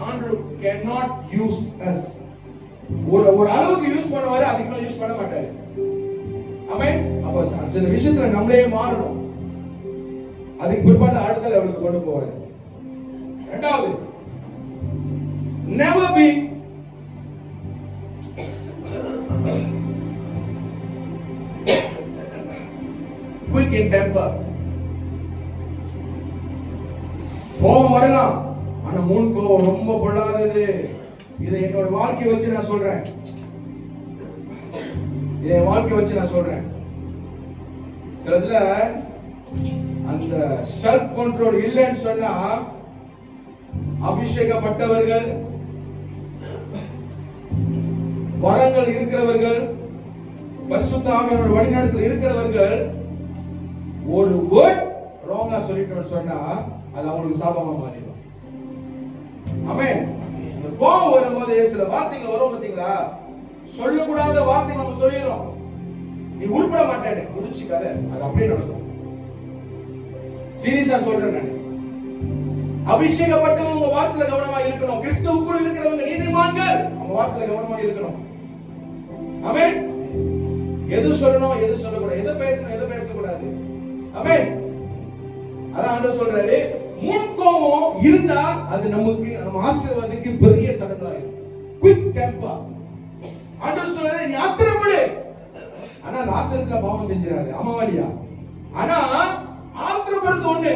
ஆண்டவர் cannot use us. ஒரு அளவுக்கு யூஸ் பண்ணுவாரு, அதுக்கு மேல யூஸ் பண்ண மாட்டாரு. ஆமென். அப்ப சில விஷயத்துல நம்மளே மாறணும். அதுக்கு பிற்பாடு அடுத்த லெவலுக்கு கொண்டு போவாரு. இரண்டாவது, never be quick in temper. கோபம் வரலாம், ஆனா முன் கோபம் ரொம்ப பொல்லாதது. இதை என்னோட வாழ்க்கையை வச்சு நான் சொல்றேன். என் வாழ்க்கையை வச்சு நான் சொல்றேன். சிலதுல அந்த செல்ஃப் கண்ட்ரோல் இல்லைன்னு சொன்னா அபிஷேகப்பட்டவர்கள், வரங்கள் இருக்கிறவர்கள், பரிசுத்த ஆவியானவர் வழிநடத்தல் இருக்கிறவர்கள் ஒரு வேர்ட் ராங்கா சொல்லிட்டோம்னு சொன்னா அது அவங்களுக்கு சாபமா மாறிடும். ஆமென். இந்த கோபம் வரும்போது சில வார்த்தைகள் வரும் பாத்தீங்களா, சொல்லக்கூடாத வார்த்தை நம்ம சொல்லிடுறோம். நீ உருப்பட மாட்டேன்னு முடிச்சுக்காத, அது அப்படியே நடக்கும். சீரியஸா சொல்றேன் நான். அபிஷேகப்பட்டவங்க உங்க வார்த்தையில கவனமா இருக்கணும். கிறிஸ்துவுக்குள் இருக்கிறவங்க நீதிமான்கள், அவங்க வார்த்தையில கவனமா இருக்கணும். ஆமென். எது சொல்லணும், எது சொல்லக்கூடாது, எது பேசணும், எது பேசக்கூடாது. ஆமென். அதான் ஆண்டவர் சொல்றாரு, முன்கோபம் இருந்தா அது நமக்கு நம்ம ஆசீர்வாதத்துக்கு பெரிய தடங்களா இருக்கும். Quick temper. ஆண்டவர் சொல்றாரு, நீ ஆத்திரப்படு, ஆனா அந்த ஆத்திரத்துல பாவம் செஞ்சிடாது. ஆமாவாடியா? ஆனா ஆத்திரப்படுறது ஒண்ணு,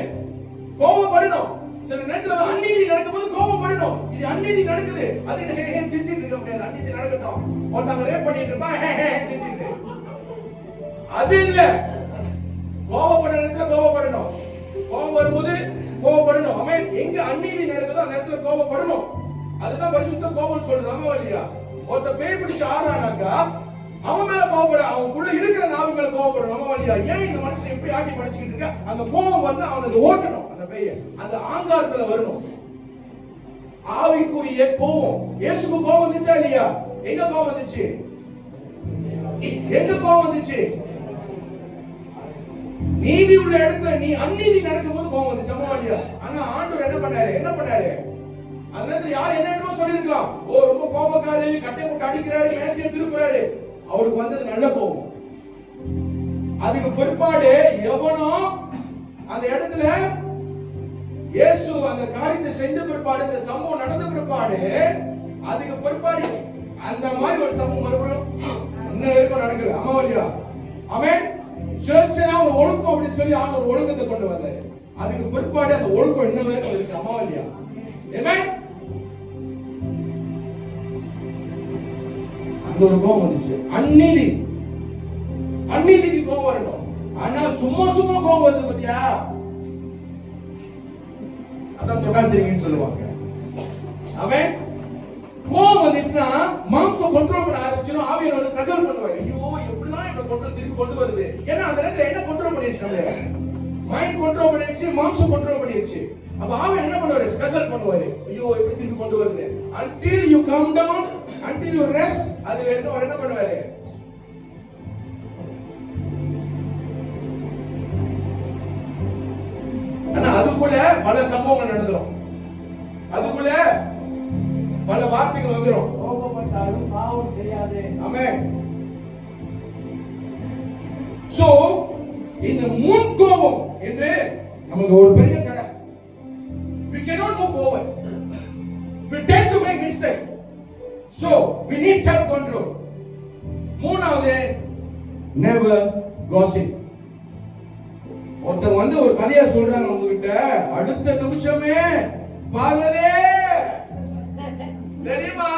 கோபப்படணும். சில நேரத்துல அநீதி நடக்கும்போது கோபப்படணும். இது அநீதி நடக்குது, அது சிரிச்சிட்டு இருக்க முடியாது. அநீதி நடக்கட்டும், ஒருத்தவங்க ரேப் பண்ணிட்டு இருப்பா, சிரிச்சிட்டு, அது இல்ல. கோபப்படுற நேரத்துல கோபப்படணும், கோபம் வரும்போது கோபப்படணும். ஆமென். எங்க அநீதி நடக்குதோ அந்த இடத்துல கோபப்படணும். அதுதான் பரிசுத்த கோபம் சொல்றது. ஆமா இல்லையா? ஒருத்த பேய் பிடிச்சு ஆறானாக்கா அவன் மேல கோபப்பட, அவனுக்குள்ள இருக்கிற ஆவி மேல கோபப்படணும். ஆமா இல்லையா? ஏன் இந்த மனுஷன் எப்படி ஆட்டி படிச்சுக்கிட்டு இருக்க? அந்த கோபம் வந்து அவனுக்கு ஓட்டணும். அந்த பேய அந்த ஆங்காரத்துல வரணும். ஆவிக்குரிய கோபம். இயேசுக்கு கோபம் வந்துச்சா இல்லையா? எங்க கோபம் வந்துச்சு? எங்க கோபம் வந்துச்சு? நீதி உள்ள இடத்துல நீ அநீதி நடக்கும்போது கோபம் வந்துச்சு. ஆமா இல்லையா? ஆனா ஆண்டவர் என்ன பண்ணாரு? அந்த நேரத்துல யார் என்னென்னமோ சொல்லிருக்கலாம். ஓ, ரொம்ப கோபக்காரு, கட்டை போட்டு அடிக்கிறாரு, மேசையை திருப்புறாரு. அவருக்கு வந்தது நல்ல கோபம். அதுக்கு பிற்பாடு எவனோ அந்த இடத்துல இயேசு அந்த காரியத்தை செஞ்ச பிற்பாடு, இந்த சம்பவம் நடந்த பிற்பாடு, அதுக்கு பிற்பாடு அந்த மாதிரி ஒரு சம்பவம் மறுபடியும் இன்ன வரைக்கும் நடக்கல. ஆமா இல்லையா? ஆமென். சர்ச்னா ஒரு ஒழுக்கம் அப்படின்னு சொல்லி ஆண்டவர் ஒரு ஒழுக்கத்தை கொண்டு வந்தாரு. அதுக்கு பிற்பாடு அந்த ஒழுக்கம் இன்ன வரைக்கும் இருக்கு. ஆமா இல்லையா? ஆமென். அந்த ஒரு கோபம் வந்துச்சு. அநீதிக்கு கோபம் வரணும். ஆனா சும்மா கோபம் வருது பாத்தியா, அதான் தொடாசிரிங்கன்னு சொல்லுவாங்க. ஆமென். கோபம் வந்துச்சுன்னா மாம்சம் கண்ட்ரோல் பண்ண ஆரம்பிச்சிடும். ஆவியானவர் ஸ்ட்ரகிள் பண்ணுவாரு. ஐயோ, எப்படிலாம் என்ன கண்ட்ரோல் திருப்பி கொண்டு வருது. ஏன்னா அந்த நேரத்துல என்ன கண்ட்ரோல் பண்ணிருச்சு? நம்ம மைண்ட் கண்ட்ரோல் பண்ணிருச்சு, மாம்சம் கண்ட்ரோல் பண்ணிருச்சு. அப்ப ஆவியானவர் என்ன பண்ணுவாரு? ஸ்ட்ரகிள் பண்ணுவாரு. ஐயோ, எப்படி திருப்பி கொண்டு வருது? until you come down, until you rest, அது வரைக்கும் அவர் என்ன பண்ணுவாரு? ஆனா அதுக்குள்ள பல சம்பவங்கள் நடந்துரும். அதுக்குள்ள பல வார்த்தைகள் வந்துரும். கோபப்பட்டாலும் பாவம் செய்யாதே. ஆமென். சோ இந்த முன் கோபம் என்று நமக்கு ஒரு பெரிய தடை. We cannot move forward. We tend to make mistake. So we need self control. மூணாவது, never gossip. ஒருத்தர் வந்து ஒரு கதையை சொல்றாங்க உங்ககிட்ட, அடுத்த நிமிஷமே பார்வதே தெரியுமா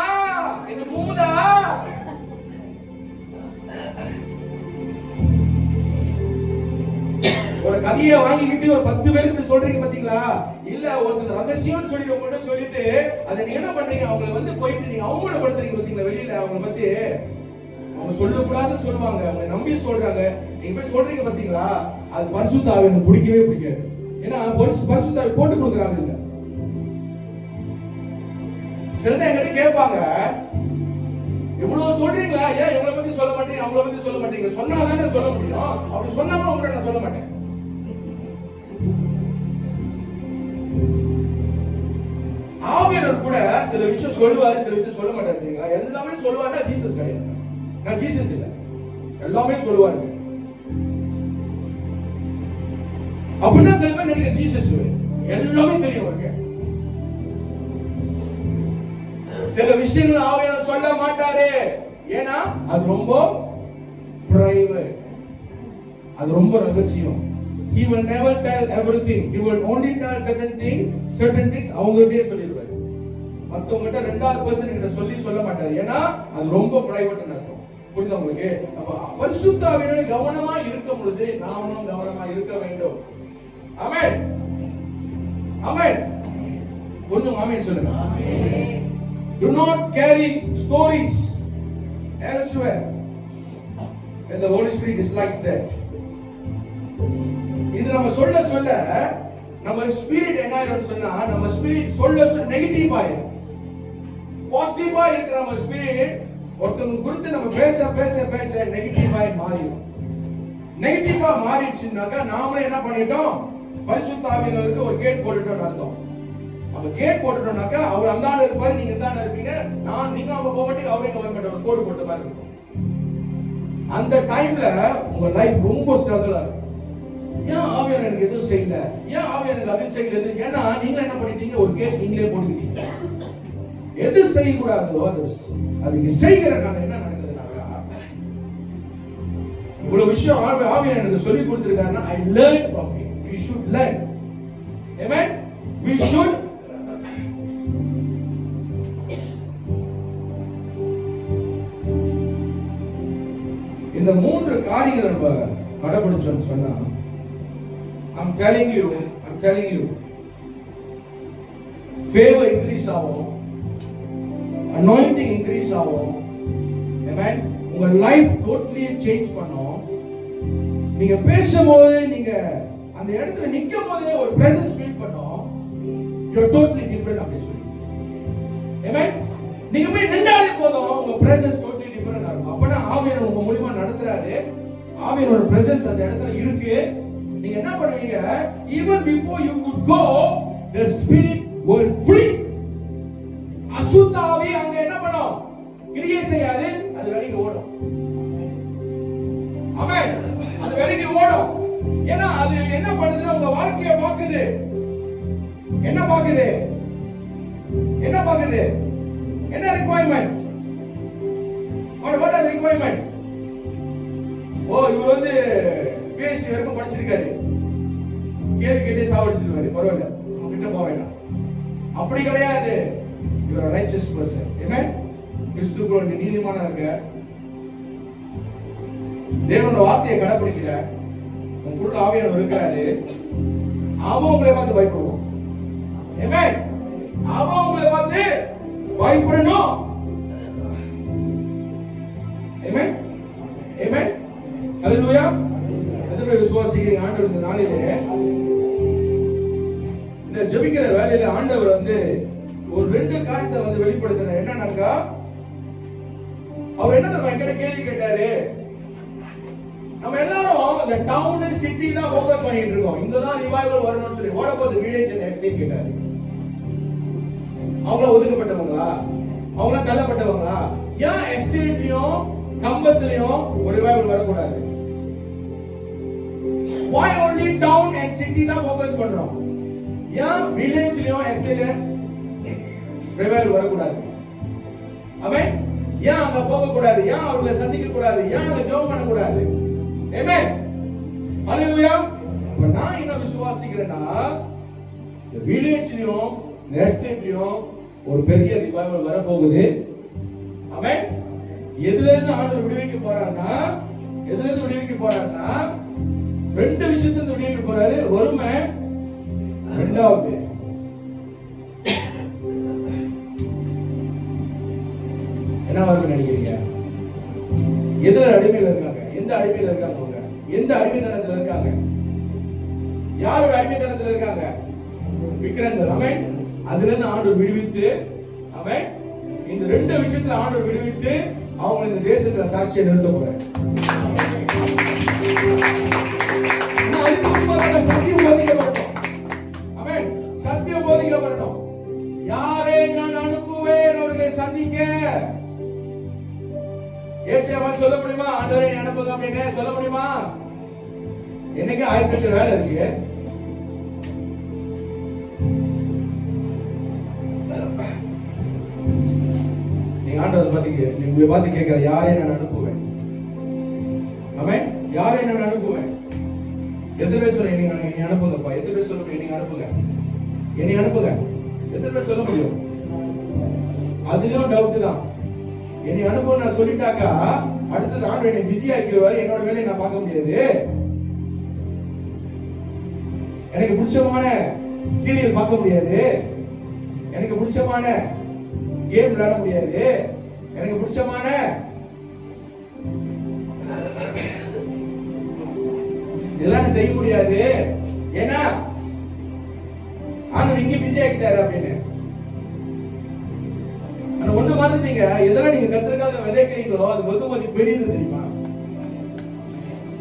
இது குமுதா, ஒரு கதையை வாங்கிக்கிட்டு ஒரு 10 பேருக்கு சொல்றீங்க பாத்தீங்களா? இல்ல ஒருத்தர் ரகசியம்னு சொல்லிட்டு உங்கள்ட்ட சொல்லிட்டு அதை நீங்க என்ன பண்றீங்க? அவங்களை வந்து போயிட்டு நீங்க அவமானப்படுத்துறீங்க பாத்தீங்களா? வெளியில அவங்களை பத்தி அவங்க சொல்லக்கூடாதுன்னு சொல்லுவாங்க, அவங்க நம்பி சொல்றாங்க, நீங்க போய் சொல்றீங்க பாத்தீங்களா? அது பரிசுத்த ஆவி எனக்கு பிடிக்கவே பிடிக்காது. ஏன்னா பரிசுத்த ஆவி போட்டு கொடுக்குறாங்க. இல்ல சிலதை என்கிட்ட கேட்பாங்க, இவ்வளவு சொல்றீங்களா, ஏன் இவங்களை பத்தி சொல்ல மாட்டீங்க, அவங்கள பத்தி சொல்ல மாட்டீங்க? சொன்னாதானே சொல்ல முடியும். அப்படி சொன்னாலும் உங்களை நான் சொல்ல மாட்டேன். ஆவியானவர் கூட சில விஷயம் சொல்லுவாரு, சில விஷயம் சொல்ல மாட்டாரு. எல்லாமே சொல்லுவாருன்னா ஜீசஸ் கிடையாது. நான் ஜீசஸ் இல்ல, எல்லாமே சொல்லுவாரு. அப்படிதான் சில பேர் நினைக்கிற ஜீசஸ் எல்லாமே தெரியும் அவருக்கு. சில விஷயங்கள் ஆவியானவர் சொல்ல மாட்டாரு. ஏன்னா அது ரொம்ப பிரைவேட். அது ரொம்ப ரகசியம். He will never tell everything. He will only tell certain things அவங்ககிட்டயே சொல்லிடுவாரு. மத்தவங்ககிட்ட ரெண்டாவது பர்சன் கிட்ட சொல்ல மாட்டாரு. ஏன்னா அது ரொம்ப பிரைவேட்னு அர்த்தம். புரியுதா உங்களுக்கு? அப்ப பரிசுத்த ஆவியினாலே கவனமா இருக்கும் பொழுது நாமும் கவனமா இருக்க வேண்டும். ஆமென். ஆமென். ஒண்ணு ஆமென் சொல்லுங்க. ஆமென். Do not carry stories elsewhere. And the Holy Spirit dislikes that. இது நம்ம சொல்ல நம்ம ஸ்பிரிட் என்ன ஆயிரும் சொன்னா, நம்ம ஸ்பிரிட் சொல்ல நெகட்டிவ் ஆயிரும். பாசிட்டிவா இருக்கிற நம்ம ஸ்பிரிட் ஒருத்தவங்க குறித்து நம்ம பேச நெகட்டிவா மாறிடும். நெகட்டிவா மாறிடுச்சுனாக்கா நாம என்ன பண்ணிட்டோம், பரிசுத்த ஆவியானவருக்கு ஒரு கேட் போட்டுட்டோம்னு அர்த்தம். நம்ம கேட் போட்டுட்டோம்னாக்கா அவர் அந்த ஆளு இருப்பாரு, நீங்க இந்த ஆளு இருப்பீங்க, நீங்க அவங்க போக மாட்டீங்க, அவரே வர மாட்டாங்க, ஒரு கோடு போட்ட மாதிரி இருக்கும். அந்த டைம்ல உங்க லைஃப் ரொம்ப ஸ்ட்ரகிளா இருக்கும். ஏன் ஆவியானவர் எனக்கு எதுவும் செய்யல, ஏன் ஆவியானவர் எனக்கு அது செய்யல, ஏன்னா நீங்க என்ன பண்ணிட்டீங்க, ஒரு கேட் நீங்களே போட்டுக்கிட்டீங்க. எது செய்யக்கூடாதோ அதுக்கு செய்கிற நான் என்ன நடக்குதுனாக்கா, இவ்வளவு விஷயம் ஆவியானவர் எனக்கு சொல்லி கொடுத்திருக்காருன்னா I learn from him. We should learn. Amen. We should இந்த மூன்று காரியங்களை நம்ம கடைபிடிச்சோம்னு சொன்னா, I'm telling you, favor increase ஆகும், anointing increase ஆகும். Amen. உங்க லைஃப் டோட்டலி சேஞ்ச் பண்ணும். நீங்க பேசும்போது, நீங்க அந்த இடத்துல நிக்கும் போதே ஒரு பிரசன்ஸ் ஃபீல் பண்ணும். You are totally different அப்படி சொல்லி. Amen. நீங்க போய் நின்றாலே போதும் உங்க பிரசன்ஸ் டோட்டலி டிஃபரண்டா இருக்கும். அப்பனா ஆவியானவர் உங்க மூலமா நடத்துறாரு, ஆவியானோட பிரசன்ஸ் அந்த இடத்துல இருக்கு. நீங்க என்ன பண்ணுவீங்க, even before you could go, the spirit will flee. அசுத்த ஆவி அங்க என்ன பண்ணும், கிரியை செய்யாது, அது வெளியே ஓடும். ஆமென். அது வெளியே ஓடும். ஏன்னா அது என்ன பண்ணுதுன்னா உங்க வாழ்க்கையை பாக்குது. என்ன பாக்குது, என்ன requirement, what are the requirements? இவர் வந்து PhD வரைக்கும் படிச்சிருக்காரு, கேள்வி கேட்டே சாவடிச்சிருவாரு, பரவாயில்ல நம்ம கிட்ட போக வேண்டாம். அப்படி கிடையாது. You are a righteous person. Amen. கிறிஸ்துவுக்குள்ள நீ நீதிமானா இருக்க, தேவனோட வார்த்தையை கடைபிடிக்கிற, உங்களுக்குள்ள ஆவியானவர் இருக்கிறாரு, அவன் உங்களை பார்த்து பயப்படுவான். Amen. அவன் உங்களை பார்த்து பயப்படணும். Amen. Amen. Hallelujah. எத்தனை விசுவாசிக்கிறீங்க ஆண்டவர் இந்த நாளிலே இந்த ஜெபிக்கிற வேலையில ஆண்டவர் வந்து ஒரு ரெண்டு காரியத்தை வந்து வெளிப்படுத்தினார். என்னன்னாக்கா, அவர் என்ன நம்ம என்கிட்ட கேள்வி கேட்டாரு, நம்ம எல்லாரும் இந்த டவுன் சிட்டி தான் ஃபோக்கஸ் பண்ணிட்டு இருக்கோம், இங்கதான் ரிவைவல் வரணும்னு சொல்லி. what about the village and estate கேட்டாரு. அவங்கள ஒதுக்கப்பட்டவங்களா, அவங்கள தள்ளப்பட்டவங்களா? ஏன் எஸ்டேட்லயும் கம்பத்திலயும் ஒரு ரிவைவல் வரக்கூடாது? why only town and city தான் ஃபோக்கஸ் பண்றோம்? ஏன் வில்லேஜ்லயும் எஸ்டேட்ல ரிவைவல் வரக்கூடாது? ஆமென். ஏன் அங்க போக கூடாது? ஏன் அவங்களை சந்திக்க கூடாது? ஏன் அங்க ஜெபம் பண்ண கூடாது? ஆமென். ஹalleluya. அப்ப நான் என்ன விசுவாசிக்கிறேன்னா, இந்த வில்லேஜ்லயும் எஸ்டேட்லயும் ஒரு பெரிய ரிவைவல் வர போகுது. ஆமென். எதுல இருந்து ஆண்டவர் விடுவிக்க போறாருன்னா, ரெண்டு விஷயத்துல இருந்து விடுவிக்க போறாரு. ஒருமை, இரண்டாவது என்ன வரும்னு நினைக்கிறீங்க? எதுல அடிமையில இருக்காங்க? எந்த அடிமையில இருக்காங்க? அவங்க எந்த அடிமைத்தனத்துல இருக்காங்க? யாரோட அடிமைத்தனத்துல இருக்காங்க? விக்கிரங்கள். ஆமென். அதுல இருந்து ஆண்டவர் விடுவித்து, ஆமென், இந்த ரெண்டு விஷயத்துல ஆண்டவர் விடுவித்து அவங்க இந்த தேசத்துல சாட்சியை நிறுத்த போறாரு. சத்தியம் போதிக்கப்படணும். ஆமென். சத்தியம் போதிக்கப்படணும். யாரை நான் அனுப்புவேன் அவர்களை சந்திக்க? ஏசாயாவால் சொல்ல முடியுமா ஆண்டவரே நீ அனுப்புங்க அப்படின்னு சொல்ல முடியுமா? என்னைக்கு 1008 வேலை இருக்கு. நீங்க ஆண்டவரை பார்த்து கேட்கிற, யாரை நான் அனுப்புவேன்? ஆமென். யாரை நான் அனுப்புவேன்? எத்தனை பேர் சொல்ல என்னை அனுப்புங்கப்பா? எத்தனை பேர் சொல்ல என்னை அனுப்புங்க, என்னை அனுப்புங்க? எத்தனை பேர் சொல்ல முடியும்? அதுலயும் டவுட் தான். என்னை அனுப்புன்னு நான் சொல்லிட்டாக்கா அடுத்தது ஆண்டு என்னை பிஸி ஆக்கிடுவாரு, என்னோட வேலையை நான் பார்க்க முடியாது. எனக்கு பிடிச்சமான சீரியல் பார்க்க முடியாது, எனக்கு பிடிச்சமான கேம் விளையாட முடியாது, எனக்கு பிடிச்சமான இதெல்லாம் செய்ய முடியாது. ஏன்னா ஆண்டவர் இங்க பிஸி ஆக்கிட்டாரு அப்படின்னு. ஆனா ஒண்ணு மாத்திட்டீங்க, எதெல்லாம் நீங்க கத்திரிக்காக விதைக்கிறீங்களோ அது வெகுமதி பெரியது தெரியுமா?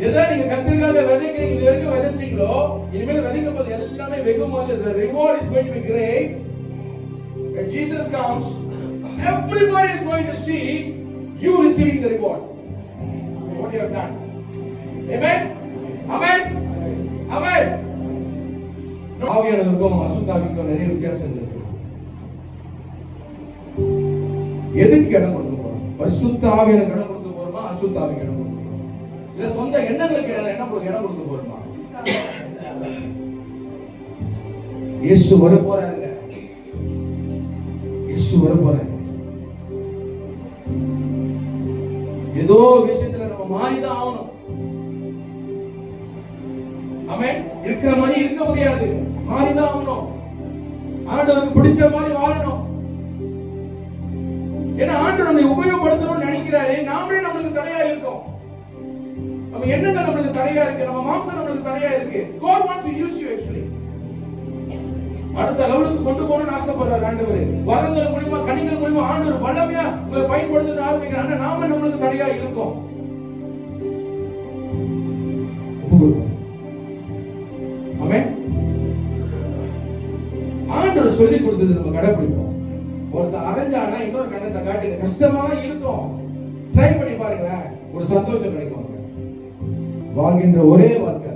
எதெல்லாம் நீங்க கத்திரிக்காக விதைக்கிறீங்க, இது வரைக்கும் விதைச்சீங்களோ இனிமேல் விதைக்க போது எல்லாமே வெகுமதி. The reward is going to be great. When Jesus comes, everybody is going to see you receiving the reward. What you have done. Amen. Amen. Amen. ஆவியானவருக்கும் அசுத்தாவிக்கும் நிறைய வித்தியாசம் இருக்கு. எதுக்கு இடம் கொடுக்க போறோம்? பரிசுத்த ஆவியானுக்கு இடம் கொடுக்க போறோமா, அசுத்த ஆவிக்கு இடம் கொடுக்க போறோமா? இல்ல சொந்த எண்ணங்களுக்கு இடம் கொடுக்க போறோமா? இயேசு வர போறாங்க, இயேசு வர போறாங்க. ஏதோ விஷயத்துல நம்ம மாறிதான் ஆகணும். ஆமென். இருக்கிற மாதிரி இருக்க முடியாது, மாறிதான் ஆகணும். ஆண்டவருக்கு பிடிச்ச மாதிரி வாழணும். ஏன்னா ஆண்டவர் நம்மை உபயோகப்படுத்தணும்னு நினைக்கிறாரு, நாமளே நம்மளுக்கு தடையா இருக்கோம். நம்ம எண்ணங்கள் நம்மளுக்கு தடையா இருக்கு, நம்ம மாம்சம் நம்மளுக்கு தடையா இருக்கு. God wants to use you actually. அடுத்த லெவலுக்கு கொண்டு போகணும்னு ஆசைப்படுறாரு ஆண்டவர். வரங்கள் மூலமா, கனிகள் மூலமா ஆண்டவர் வல்லமையா உங்களை பயன்படுத்த ஆரம்பிக்கிறார். ஆனா நாம நம்மளுக்கு தடையா இருக்கோம். ஆமென். ஆண்டவர் சொல்லி கொடுத்தது நம்ம கடைபிடிப்போம். ஒருத்தர் அரைஞ்சானா இன்னொரு கண்ணத்தை காட்டுங்க, கஷ்டமா தான் இருக்கும். ட்ரை பண்ணி பாருங்க, ஒரு சந்தோஷம் கிடைக்கும். வாழ்கின்ற ஒரே வாழ்க்கை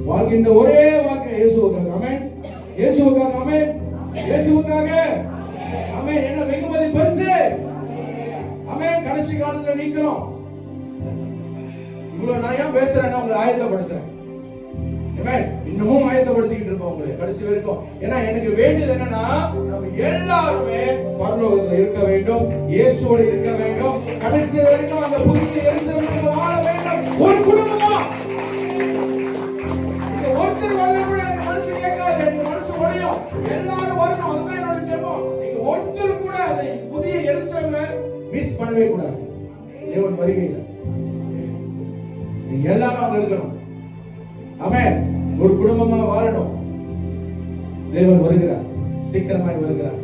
வாழ்கின்ற ஒரே வாழ்க்கை இயேசுவுக்காக. ஆமென். இயேசுவுக்காக. ஆமென். இயேசுவுக்காக. ஆமென். என்ன வெகுமதி பெருசு. ஆமென். கடைசி காலத்துல நிக்கிறோம். இவ்வளவு நான் ஏன் பேசுறேன்னா உங்களை ஆயத்தப்படுத்துறேன். இன்னமும் ஆயத்தப்படுத்திக்கிட்டு இருப்போம் உங்களை கடைசி வரைக்கும். ஏன்னா எனக்கு வேண்டியது என்னன்னா நம்ம எல்லாருமே பரலோகத்துல இருக்க வேண்டும், இயேசுவோட இருக்க வேண்டும். கடைசி வரைக்கும் அந்த புதிய எருசலேமில் வாழ வேண்டும். ஒரு குடும்பமா இந்த ஒருத்தர் வரல கூட எனக்கு மனசு கேட்காது, எனக்கு மனசு உடையும். எல்லாரும் வரணும், அதுதான் என்னோட ஜெபம். நீங்க ஒருத்தர் கூட அந்த புதிய எருசலேமை மிஸ் பண்ணவே கூடாது. தேவன் வருகையில நீங்க எல்லாரும் அங்க இருக்கணும். ஆமென். ஒரு குடும்பமா வாழணும். தேவன் வருகிறார், சீக்கிரமாய் வருகிறார்.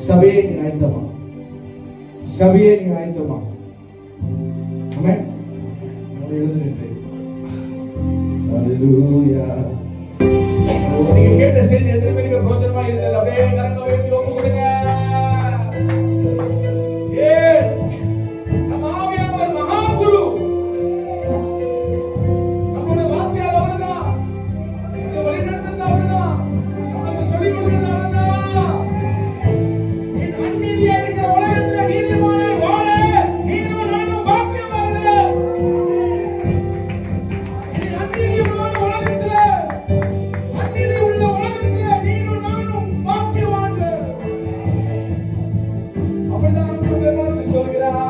சபையை நீ ஆயத்தமா, சபையை நீ ஆயத்தமா. ஆமென். ஹalleluya. நீங்க கேட்ட செய்தி எத்தனை பேருக்கு பிரோஜனமா இருந்தது? அப்படியே கரங்களை உயர்த்தி ஒப்பு கொடுங்க. எஸ், நம்ம ஆவியானவர் மகா குரு. சொல்கிறார்